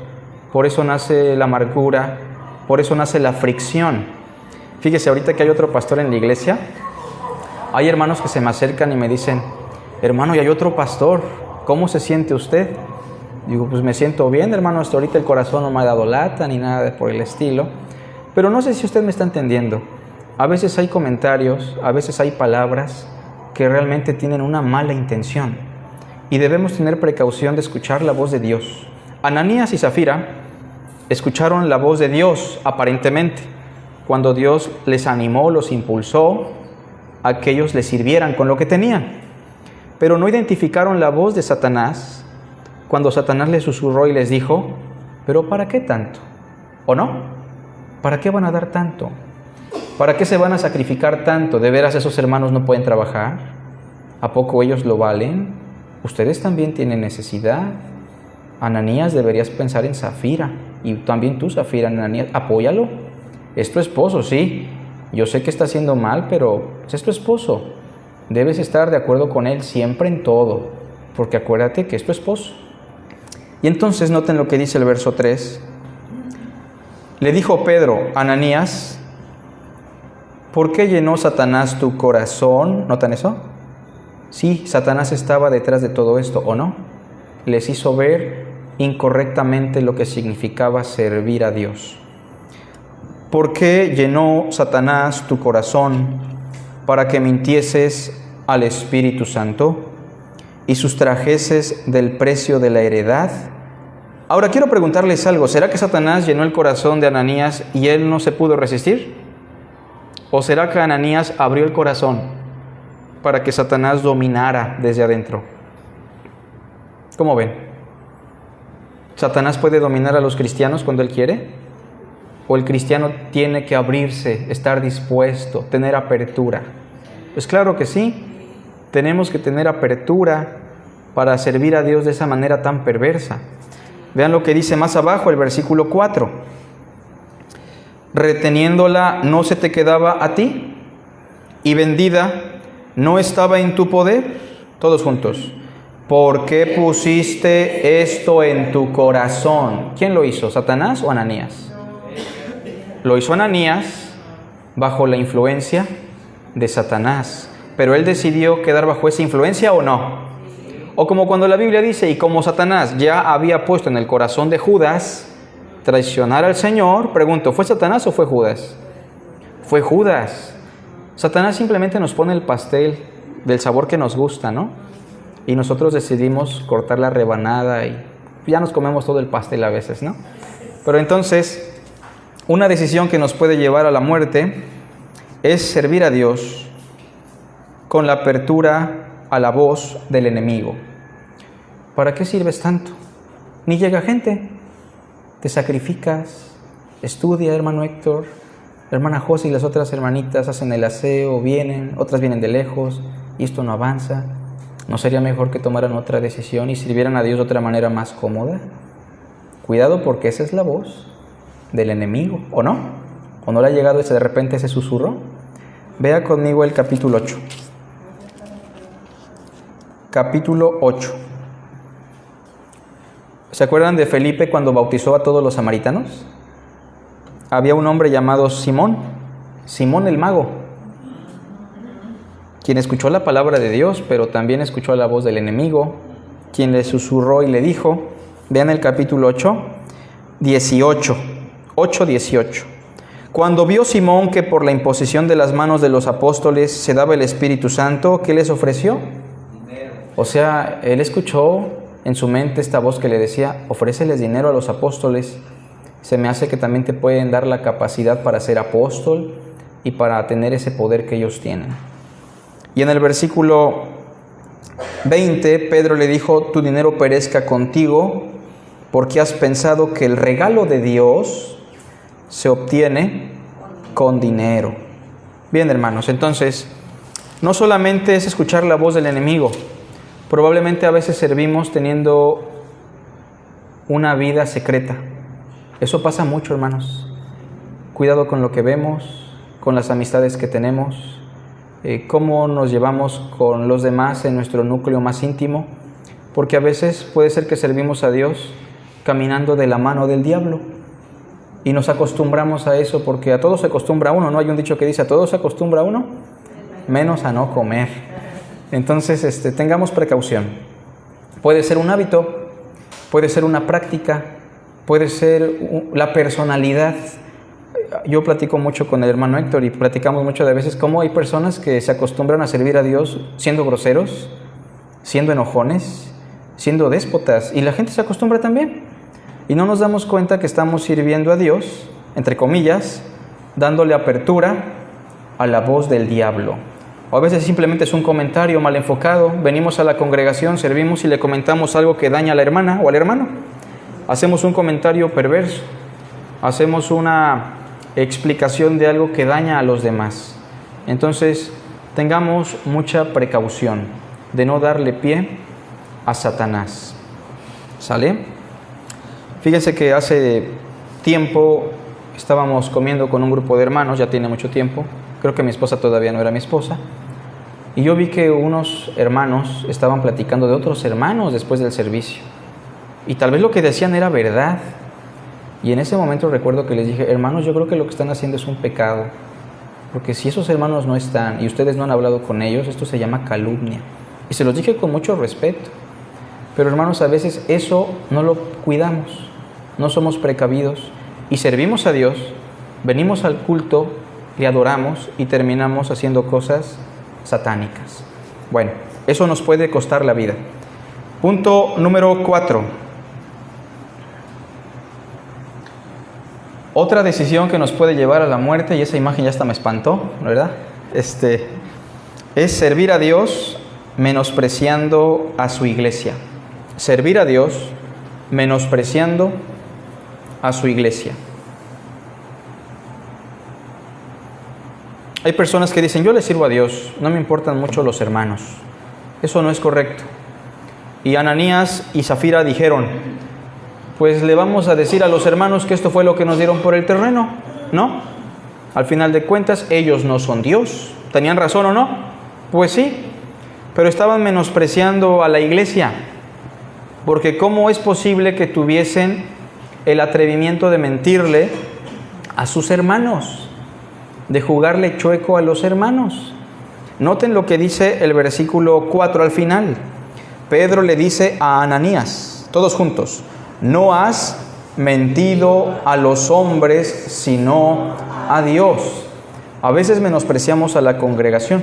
por eso nace la amargura, por eso nace la fricción. Fíjese, ahorita que hay otro pastor en la iglesia, hay hermanos que se me acercan y me dicen: hermano, y hay otro pastor, ¿cómo se siente usted? Digo, pues me siento bien, hermano, hasta ahorita el corazón no me ha dado lata ni nada por el estilo. Pero no sé si usted me está entendiendo. A veces hay comentarios, a veces hay palabras que realmente tienen una mala intención. Y debemos tener precaución de escuchar la voz de Dios. Ananías y Zafira escucharon la voz de Dios, aparentemente, cuando Dios les animó, los impulsó a que ellos le sirvieran con lo que tenían. Pero no identificaron la voz de Satanás cuando Satanás les susurró y les dijo: ¿pero para qué tanto? ¿O no? ¿Para qué van a dar tanto? ¿Para qué se van a sacrificar tanto? ¿De veras esos hermanos no pueden trabajar? ¿A poco ellos lo valen? Ustedes también tienen necesidad. Ananías, deberías pensar en Zafira. Y también tú, Zafira, Ananías, apóyalo. Es tu esposo, sí. Yo sé que está haciendo mal, pero es tu esposo. Debes estar de acuerdo con él siempre en todo, porque acuérdate que es tu esposo. Y entonces noten lo que dice el verso 3. Le dijo Pedro: Ananías, ¿por qué llenó Satanás tu corazón? ¿Notan eso? Sí, Satanás estaba detrás de todo esto, ¿o no? Les hizo ver incorrectamente lo que significaba servir a Dios. ¿Por qué llenó Satanás tu corazón para que mintieses al Espíritu Santo y sustrajeses del precio de la heredad? Ahora quiero preguntarles algo. ¿Será que Satanás llenó el corazón de Ananías y él no se pudo resistir? ¿O será que Ananías abrió el corazón para que Satanás dominara desde adentro? ¿Cómo ven? ¿Satanás puede dominar a los cristianos cuando él quiere? ¿O el cristiano tiene que abrirse, estar dispuesto, tener apertura? Pues claro que sí. Tenemos que tener apertura para servir a Dios de esa manera tan perversa. Vean lo que dice más abajo, el versículo 4. Reteniéndola no se te quedaba a ti, y vendida no estaba en tu poder. Todos juntos. ¿Por qué pusiste esto en tu corazón? ¿Quién lo hizo? ¿Satanás o Ananías? Lo hizo Ananías bajo la influencia de Satanás. Pero él decidió quedar bajo esa influencia, ¿o no? O como cuando la Biblia dice: y como Satanás ya había puesto en el corazón de Judas traicionar al Señor, pregunto, ¿fue Satanás o fue Judas? Fue Judas. Satanás simplemente nos pone el pastel del sabor que nos gusta, ¿no? Y nosotros decidimos cortar la rebanada y ya nos comemos todo el pastel a veces, ¿no? Pero entonces, una decisión que nos puede llevar a la muerte es servir a Dios con la apertura a la voz del enemigo. ¿Para qué sirves tanto? Ni llega gente. Te sacrificas, estudia, hermano Héctor, hermana José y las otras hermanitas hacen el aseo, vienen, otras vienen de lejos y esto no avanza. ¿No sería mejor que tomaran otra decisión y sirvieran a Dios de otra manera más cómoda? Cuidado, porque esa es la voz del enemigo, ¿o no? ¿O no le ha llegado de repente ese susurro? Vea conmigo el capítulo 8. Capítulo 8. ¿Se acuerdan de Felipe cuando bautizó a todos los samaritanos? Había un hombre llamado Simón, Simón el mago, quien escuchó la palabra de Dios, pero también escuchó la voz del enemigo, quien le susurró y le dijo, vean el capítulo 8, 18. Cuando vio Simón que por la imposición de las manos de los apóstoles se daba el Espíritu Santo, ¿qué les ofreció? Dinero. O sea, él escuchó en su mente esta voz que le decía, ofréceles dinero a los apóstoles. Se me hace que también te pueden dar la capacidad para ser apóstol y para tener ese poder que ellos tienen. Y en el versículo 20, Pedro le dijo, tu dinero perezca contigo, porque has pensado que el regalo de Dios se obtiene con dinero. Bien, hermanos, entonces, no solamente es escuchar la voz del enemigo, probablemente a veces servimos teniendo una vida secreta. Eso pasa mucho, hermanos. Cuidado con lo que vemos, con las amistades que tenemos, cómo nos llevamos con los demás en nuestro núcleo más íntimo, porque a veces puede ser que servimos a Dios caminando de la mano del diablo y nos acostumbramos a eso, porque a todo se acostumbra uno, ¿no? Hay un dicho que dice, a todo se acostumbra uno, menos a no comer. Entonces, tengamos precaución. Puede ser un hábito, puede ser una práctica, puede ser la personalidad. Yo platico mucho con el hermano Héctor y platicamos mucho de veces cómo hay personas que se acostumbran a servir a Dios siendo groseros, siendo enojones, siendo déspotas, y la gente se acostumbra también. Y no nos damos cuenta que estamos sirviendo a Dios, entre comillas, dándole apertura a la voz del diablo. O a veces simplemente es un comentario mal enfocado. Venimos a la congregación, servimos y le comentamos algo que daña a la hermana o al hermano. Hacemos un comentario perverso. Hacemos una explicación de algo que daña a los demás. Entonces, tengamos mucha precaución de no darle pie a Satanás. ¿Sale? Fíjense que hace tiempo estábamos comiendo con un grupo de hermanos, ya tiene mucho tiempo. Creo que mi esposa todavía no era mi esposa. Y yo vi que unos hermanos estaban platicando de otros hermanos después del servicio. Y tal vez lo que decían era verdad. Y en ese momento recuerdo que les dije, hermanos, yo creo que lo que están haciendo es un pecado. Porque si esos hermanos no están y ustedes no han hablado con ellos, esto se llama calumnia. Y se los dije con mucho respeto. Pero hermanos, a veces eso no lo cuidamos. No somos precavidos y servimos a Dios, venimos al culto, le adoramos y terminamos haciendo cosas satánicas. Bueno, eso nos puede costar la vida. Punto número 4. Otra decisión que nos puede llevar a la muerte, y esa imagen ya hasta me espantó, ¿verdad? Es servir a Dios menospreciando a su iglesia. Servir a Dios menospreciando a su iglesia. Hay personas que dicen, yo le sirvo a Dios, no me importan mucho los hermanos. Eso no es correcto. Y Ananías y Zafira dijeron, pues le vamos a decir a los hermanos que esto fue lo que nos dieron por el terreno, ¿no? Al final de cuentas, ellos no son Dios. ¿Tenían razón o no? Pues sí, pero estaban menospreciando a la iglesia. Porque ¿cómo es posible que tuviesen el atrevimiento de mentirle a sus hermanos? De jugarle chueco a los hermanos. Noten lo que dice el versículo 4 al final. Pedro le dice a Ananías, todos juntos, no has mentido a los hombres, sino a Dios. A veces menospreciamos a la congregación.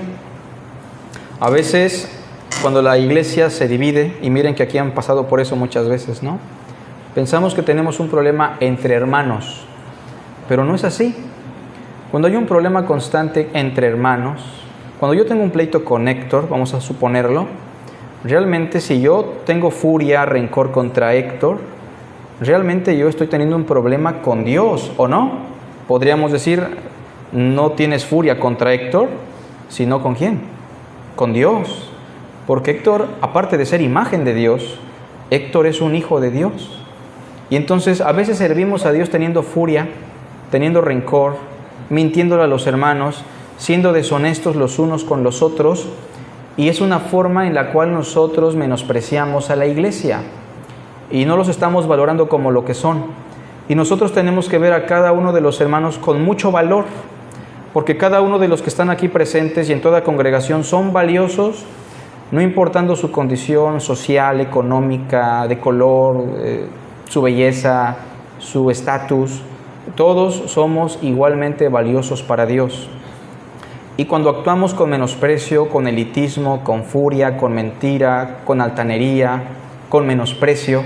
A veces, cuando la iglesia se divide, y miren que aquí han pasado por eso muchas veces, ¿no? Pensamos que tenemos un problema entre hermanos, pero no es así. Cuando hay un problema constante entre hermanos, cuando yo tengo un pleito con Héctor, vamos a suponerlo, realmente si yo tengo furia, rencor contra Héctor, realmente yo estoy teniendo un problema con Dios, ¿o no? Podríamos decir, no tienes furia contra Héctor, sino ¿con quién? Con Dios. Porque Héctor, aparte de ser imagen de Dios, Héctor es un hijo de Dios. Y entonces a veces servimos a Dios teniendo furia, teniendo rencor, mintiéndole a los hermanos, siendo deshonestos los unos con los otros, y es una forma en la cual nosotros menospreciamos a la iglesia y no los estamos valorando como lo que son. Y nosotros tenemos que ver a cada uno de los hermanos con mucho valor, porque cada uno de los que están aquí presentes y en toda congregación son valiosos, no importando su condición social, económica, de color, su belleza, su estatus. Todos somos igualmente valiosos para Dios. Y cuando actuamos con menosprecio, con elitismo, con furia, con mentira, con altanería, con menosprecio,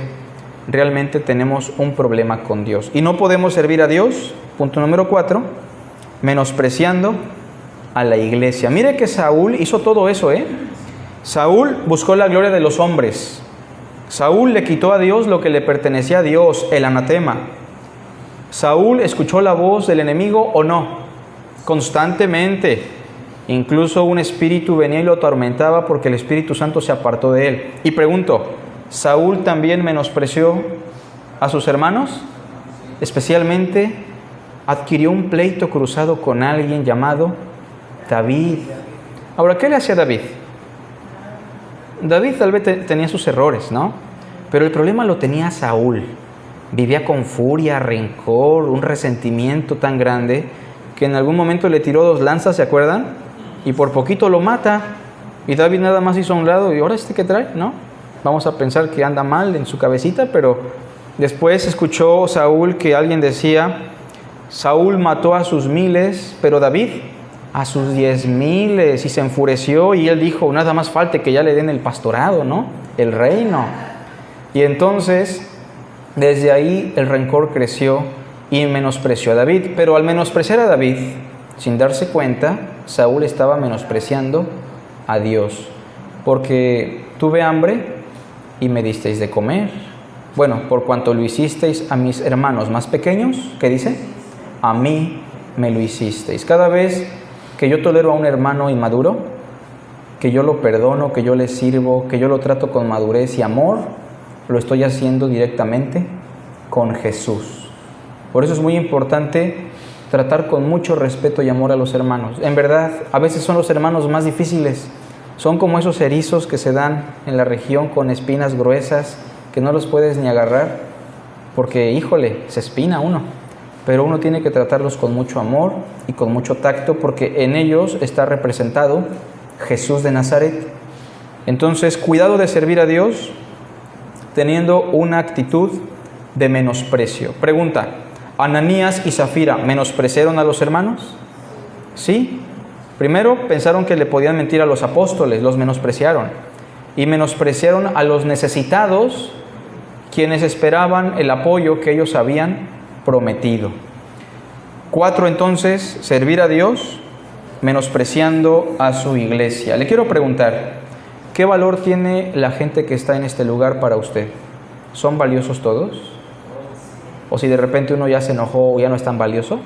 realmente tenemos un problema con Dios. Y no podemos servir a Dios, punto número 4, menospreciando a la iglesia. Mire que Saúl hizo todo eso, Saúl buscó la gloria de los hombres. Saúl le quitó a Dios lo que le pertenecía a Dios, el anatema. ¿Saúl escuchó la voz del enemigo o no? Constantemente. Incluso un espíritu venía y lo atormentaba porque el Espíritu Santo se apartó de él. Y pregunto, ¿Saúl también menospreció a sus hermanos? Especialmente adquirió un pleito cruzado con alguien llamado David. Ahora, ¿qué le hacía David? David tal vez tenía sus errores, ¿no? Pero el problema lo tenía Saúl. Vivía con furia, rencor, un resentimiento tan grande que en algún momento le tiró 2 lanzas, ¿se acuerdan? Y por poquito lo mata. Y David nada más hizo a un lado y ahora ¿qué trae? ¿No? Vamos a pensar que anda mal en su cabecita, pero después escuchó Saúl que alguien decía, Saúl mató a sus 1000, pero David a sus 10,000, y se enfureció y él dijo, nada más falta que ya le den el pastorado, ¿no? El reino. Y entonces, desde ahí el rencor creció y menospreció a David. Pero al menospreciar a David, sin darse cuenta, Saúl estaba menospreciando a Dios. Porque tuve hambre y me disteis de comer. Bueno, por cuanto lo hicisteis a mis hermanos más pequeños, ¿qué dice? A mí me lo hicisteis. Cada vez que yo tolero a un hermano inmaduro, que yo lo perdono, que yo le sirvo, que yo lo trato con madurez y amor, lo estoy haciendo directamente con Jesús. Por eso es muy importante tratar con mucho respeto y amor a los hermanos. En verdad, a veces son los hermanos más difíciles. Son como esos erizos que se dan en la región con espinas gruesas, que no los puedes ni agarrar, porque, híjole, se espina uno. Pero uno tiene que tratarlos con mucho amor y con mucho tacto, porque en ellos está representado Jesús de Nazaret. Entonces, cuidado de servir a Dios teniendo una actitud de menosprecio. Pregunta, ¿Ananías y Zafira menospreciaron a los hermanos? Sí. Primero pensaron que le podían mentir a los apóstoles, los menospreciaron. Y menospreciaron a los necesitados, quienes esperaban el apoyo que ellos habían prometido. 4, entonces, servir a Dios menospreciando a su iglesia. Le quiero preguntar, ¿qué valor tiene la gente que está en este lugar para usted? ¿Son valiosos todos? ¿O si de repente uno ya se enojó o ya no es tan valioso?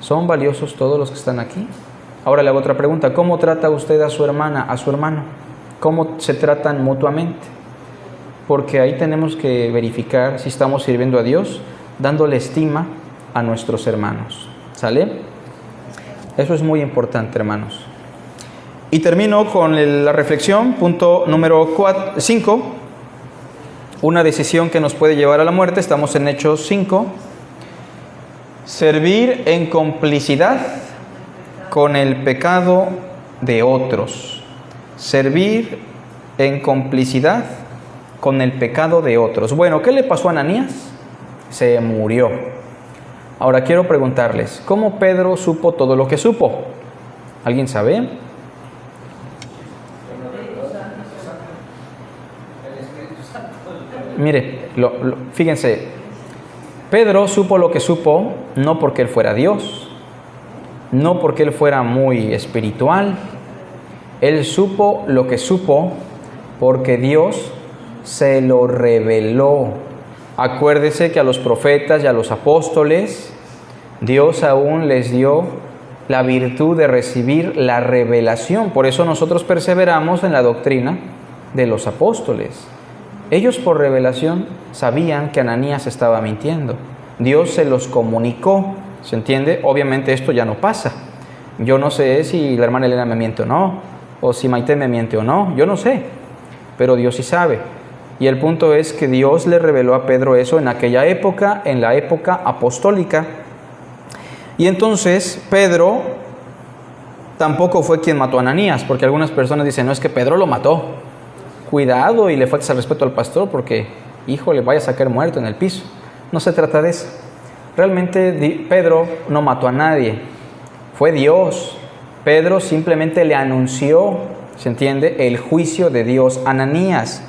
¿Son valiosos todos los que están aquí? Ahora le hago otra pregunta, ¿cómo trata usted a su hermana, a su hermano? ¿Cómo se tratan mutuamente? Porque ahí tenemos que verificar si estamos sirviendo a Dios, dándole estima a nuestros hermanos. ¿Sale? Eso es muy importante, hermanos. Y termino con la reflexión, punto número 5. Una decisión que nos puede llevar a la muerte. Estamos en Hechos 5. Servir en complicidad con el pecado de otros. Servir en complicidad con el pecado de otros. Bueno, ¿qué le pasó a Ananías? Se murió. Ahora quiero preguntarles, ¿cómo Pedro supo todo lo que supo? ¿Alguien sabe? Mire, fíjense, Pedro supo lo que supo no porque él fuera Dios, no porque él fuera muy espiritual. Él supo lo que supo porque Dios se lo reveló. Acuérdese que a los profetas y a los apóstoles, Dios aún les dio la virtud de recibir la revelación. Por eso nosotros perseveramos en la doctrina de los apóstoles. Ellos por revelación sabían que Ananías estaba mintiendo. Dios se los comunicó, ¿se entiende? Obviamente esto ya no pasa. Yo no sé si la hermana Elena me miente o no, o si Maite me miente o no, yo no sé, pero Dios sí sabe. Y el punto es que Dios le reveló a Pedro eso en aquella época, en la época apostólica. Y entonces Pedro tampoco fue quien mató a Ananías, porque algunas personas dicen, no, es que Pedro lo mató. Cuidado y le faltas el respeto al pastor porque, híjole, vaya a sacar muerto en el piso. No se trata de eso. Realmente Pedro no mató a nadie, fue Dios. Pedro simplemente le anunció, ¿se entiende?, el juicio de Dios a Ananías.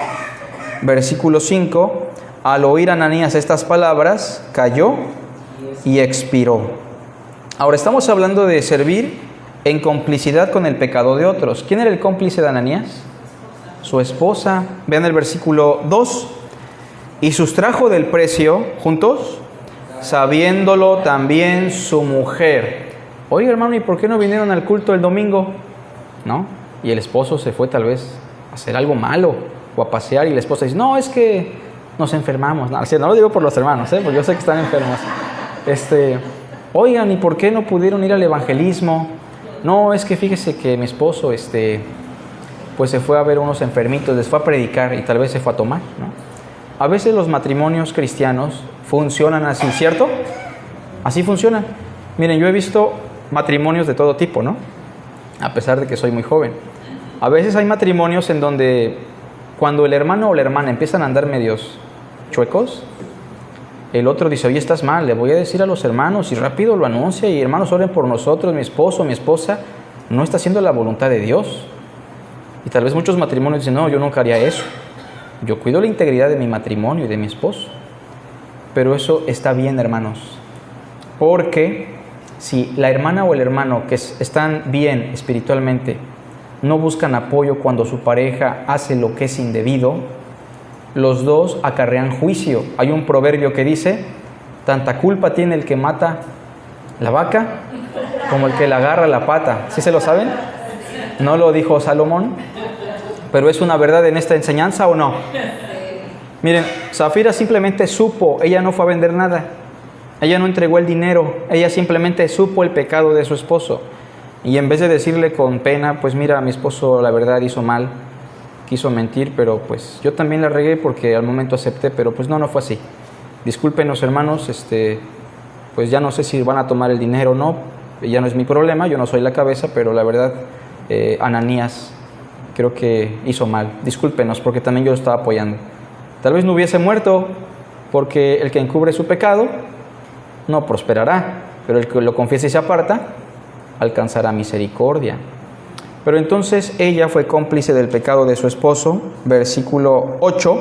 Versículo 5, al oír Ananías estas palabras, cayó y expiró. Ahora estamos hablando de servir en complicidad con el pecado de otros. ¿Quién era el cómplice de Ananías? su esposa. Vean el versículo 2. Y sustrajo del precio, juntos, sabiéndolo también su mujer. Oye, hermano, ¿y por qué no vinieron al culto el domingo? ¿No? Y el esposo se fue tal vez a hacer algo malo o a pasear, y la esposa dice, no, es que nos enfermamos. No, no lo digo por los hermanos, porque yo sé que están enfermos. Oigan, ¿y por qué no pudieron ir al evangelismo? No, es que fíjese que mi esposo, pues se fue a ver unos enfermitos, les fue a predicar y tal vez se fue a tomar, ¿no? A veces los matrimonios cristianos funcionan así, ¿cierto? Así funcionan. Miren, yo he visto matrimonios de todo tipo, ¿no? A pesar de que soy muy joven. A veces hay matrimonios en donde cuando el hermano o la hermana empiezan a andar medios chuecos, el otro dice, oye, estás mal, le voy a decir a los hermanos, y rápido lo anuncia, y hermanos, oren por nosotros, mi esposo, mi esposa, no está haciendo la voluntad de Dios. Y tal vez muchos matrimonios dicen, no, yo nunca haría eso. Yo cuido la integridad de mi matrimonio y de mi esposo. Pero eso está bien, hermanos. Porque si la hermana o el hermano que están bien espiritualmente no buscan apoyo cuando su pareja hace lo que es indebido, los dos acarrean juicio. Hay un proverbio que dice, tanta culpa tiene el que mata la vaca como el que le agarra la pata. ¿Sí se lo saben? No lo dijo Salomón, pero es una verdad en esta enseñanza, ¿o no? Miren, Zafira simplemente supo, ella no fue a vender nada, ella no entregó el dinero, ella simplemente supo el pecado de su esposo. Y en vez de decirle con pena, pues mira, mi esposo la verdad hizo mal, quiso mentir, pero pues yo también la regué porque al momento acepté, pero pues no fue así. Discúlpenos, hermanos, pues ya no sé si van a tomar el dinero o no, ya no es mi problema, yo no soy la cabeza, pero la verdad, Ananías creo que hizo mal. Discúlpenos porque también yo lo estaba apoyando. Tal vez no hubiese muerto, porque el que encubre su pecado no prosperará, pero el que lo confiese y se aparta alcanzará misericordia. Pero entonces ella fue cómplice del pecado de su esposo. Versículo 8.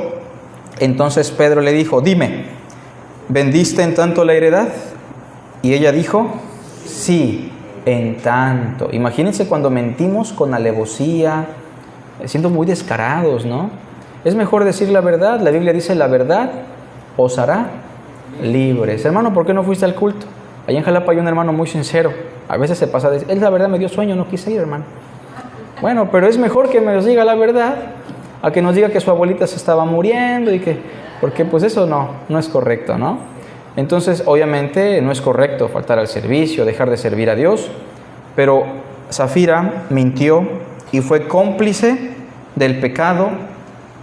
Entonces Pedro le dijo, dime, ¿vendiste en tanto la heredad? Y ella dijo, sí, en tanto. Imagínense cuando mentimos con alevosía, siendo muy descarados, ¿no? Es mejor decir la verdad. La Biblia dice, la verdad os hará libres. Hermano, ¿por qué no fuiste al culto? Allá en Jalapa hay un hermano muy sincero. A veces se pasa de decir, él la verdad me dio sueño, no quise ir, hermano. Bueno, pero es mejor que nos diga la verdad a que nos diga que su abuelita se estaba muriendo porque pues eso no es correcto, ¿no? Entonces, obviamente, no es correcto faltar al servicio, dejar de servir a Dios, pero Zafira mintió y fue cómplice del pecado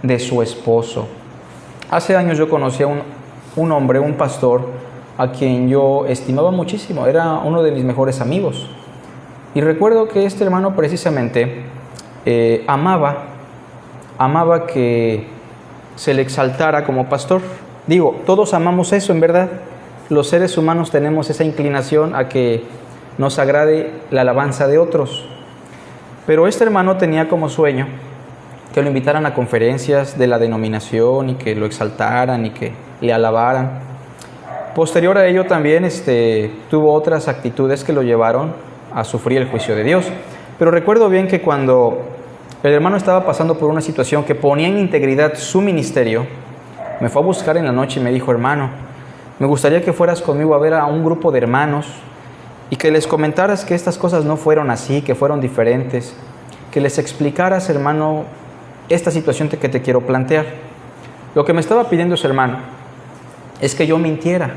de su esposo. Hace años yo conocí a un hombre, un pastor, a quien yo estimaba muchísimo, era uno de mis mejores amigos. Y recuerdo que este hermano precisamente amaba que se le exaltara como pastor. Digo, todos amamos eso, en verdad. Los seres humanos tenemos esa inclinación a que nos agrade la alabanza de otros. Pero este hermano tenía como sueño que lo invitaran a conferencias de la denominación y que lo exaltaran y que le alabaran. Posterior a ello también tuvo otras actitudes que lo llevaron a sufrir el juicio de Dios. Pero recuerdo bien que cuando el hermano estaba pasando por una situación que ponía en integridad su ministerio, me fue a buscar en la noche y me dijo, hermano, me gustaría que fueras conmigo a ver a un grupo de hermanos y que les comentaras que estas cosas no fueron así, que fueron diferentes, que les explicaras, hermano, esta situación que te quiero plantear. Lo que me estaba pidiendo ese hermano es que yo mintiera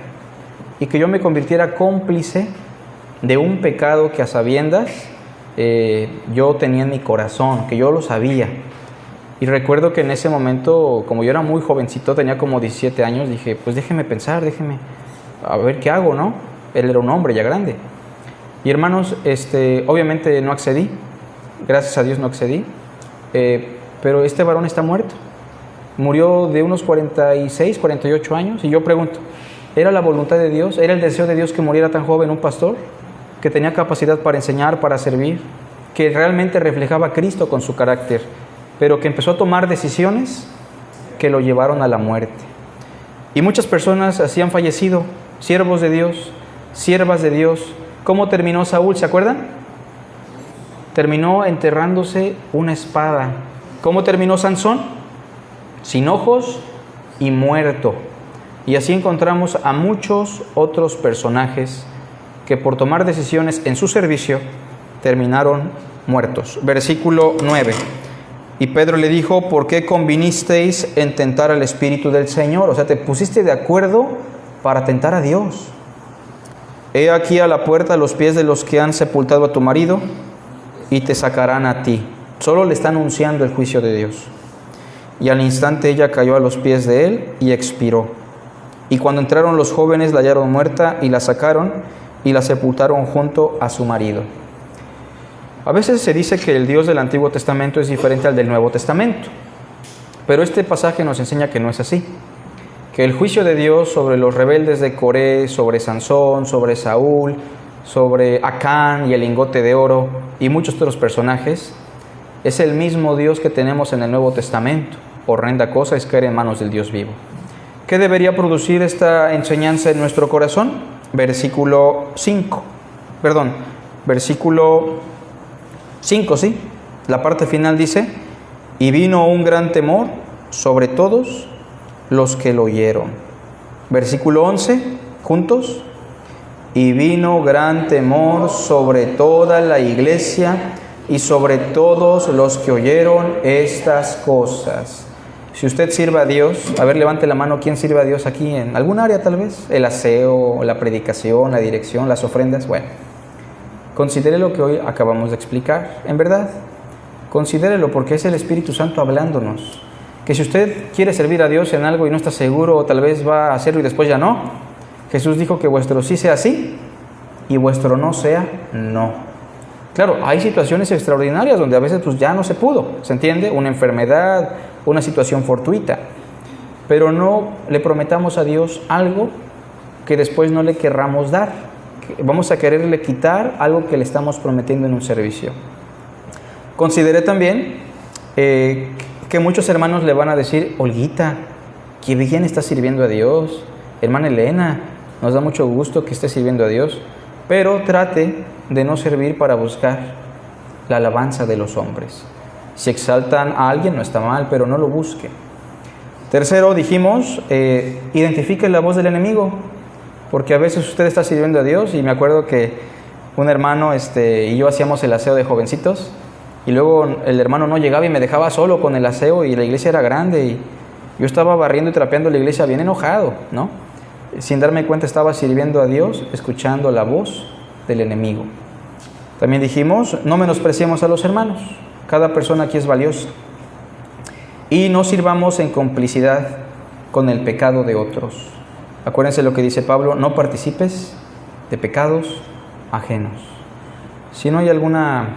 y que yo me convirtiera cómplice de un pecado que a sabiendas yo tenía en mi corazón, que yo lo sabía. Y recuerdo que en ese momento, como yo era muy jovencito, tenía como 17 años, dije, pues déjeme pensar, déjeme a ver qué hago, ¿no? Él era un hombre ya grande. Y hermanos, obviamente no accedí, gracias a Dios no accedí, pero este varón está muerto. Murió de unos 46, 48 años, y yo pregunto, ¿era la voluntad de Dios? ¿Era el deseo de Dios que muriera tan joven un pastor? Que tenía capacidad para enseñar, para servir, que realmente reflejaba a Cristo con su carácter, pero que empezó a tomar decisiones que lo llevaron a la muerte. Y muchas personas así han fallecido, siervos de Dios, siervas de Dios. ¿Cómo terminó Saúl? ¿Se acuerdan? Terminó enterrándose una espada ¿Cómo terminó Sansón? Sin ojos y muerto. Y así encontramos a muchos otros personajes que por tomar decisiones en su servicio terminaron muertos. Versículo 9. Y Pedro le dijo, ¿por qué convinisteis en tentar al Espíritu del Señor? O sea, te pusiste de acuerdo para tentar a Dios. He aquí a la puerta los pies de los que han sepultado a tu marido y te sacarán a ti. Solo le está anunciando el juicio de Dios. Y al instante ella cayó a los pies de él y expiró. Y cuando entraron los jóvenes la hallaron muerta y la sacaron y la sepultaron junto a su marido. A veces se dice que el Dios del Antiguo Testamento es diferente al del Nuevo Testamento, pero este pasaje nos enseña que no es así, que el juicio de Dios sobre los rebeldes de Coré, sobre Sansón, sobre Saúl, sobre Acán y el lingote de oro y muchos otros personajes, es el mismo Dios que tenemos en el Nuevo Testamento. Horrenda cosa es caer en manos del Dios vivo. ¿Qué debería producir esta enseñanza en nuestro corazón? Versículo 5, ¿sí? La parte final dice, y vino un gran temor sobre todos los que lo oyeron. Versículo 11, juntos, y vino gran temor sobre toda la iglesia y sobre todos los que oyeron estas cosas. Si usted sirve a Dios, a ver, levante la mano, ¿quién sirve a Dios aquí en algún área tal vez? El aseo, la predicación, la dirección, las ofrendas, bueno. Considere lo que hoy acabamos de explicar, en verdad. Considérelo porque es el Espíritu Santo hablándonos. Que si usted quiere servir a Dios en algo y no está seguro, o tal vez va a hacerlo y después ya no, Jesús dijo que vuestro sí sea sí y vuestro no sea no. Claro, hay situaciones extraordinarias donde a veces pues ya no se pudo, ¿se entiende? Una enfermedad, una situación fortuita. Pero no le prometamos a Dios algo que después no le querramos dar. Vamos a quererle quitar algo que le estamos prometiendo en un servicio. Consideré también que muchos hermanos le van a decir, Olguita, qué bien está sirviendo a Dios. Hermana Elena, nos da mucho gusto que esté sirviendo a Dios, pero trate de no servir para buscar la alabanza de los hombres. Si exaltan a alguien no está mal, pero no lo busque. Tercero, dijimos, identifique la voz del enemigo. Porque a veces usted está sirviendo a Dios y me acuerdo que un hermano y yo hacíamos el aseo de jovencitos y luego el hermano no llegaba y me dejaba solo con el aseo y la iglesia era grande y yo estaba barriendo y trapeando la iglesia bien enojado, ¿no? Sin darme cuenta estaba sirviendo a Dios, escuchando la voz del enemigo. También dijimos, no menospreciemos a los hermanos, cada persona aquí es valiosa y no sirvamos en complicidad con el pecado de otros. Acuérdense lo que dice Pablo, no participes de pecados ajenos. Si no hay alguna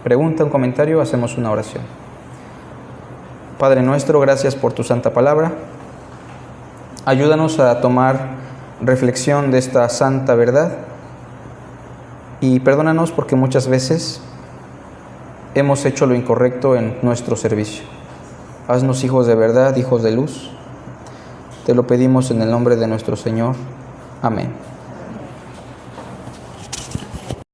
pregunta, un comentario, hacemos una oración. Padre nuestro, gracias por tu santa palabra. Ayúdanos a tomar reflexión de esta santa verdad y perdónanos porque muchas veces hemos hecho lo incorrecto en nuestro servicio. Haznos hijos de verdad, hijos de luz. Te lo pedimos en el nombre de nuestro Señor. Amén.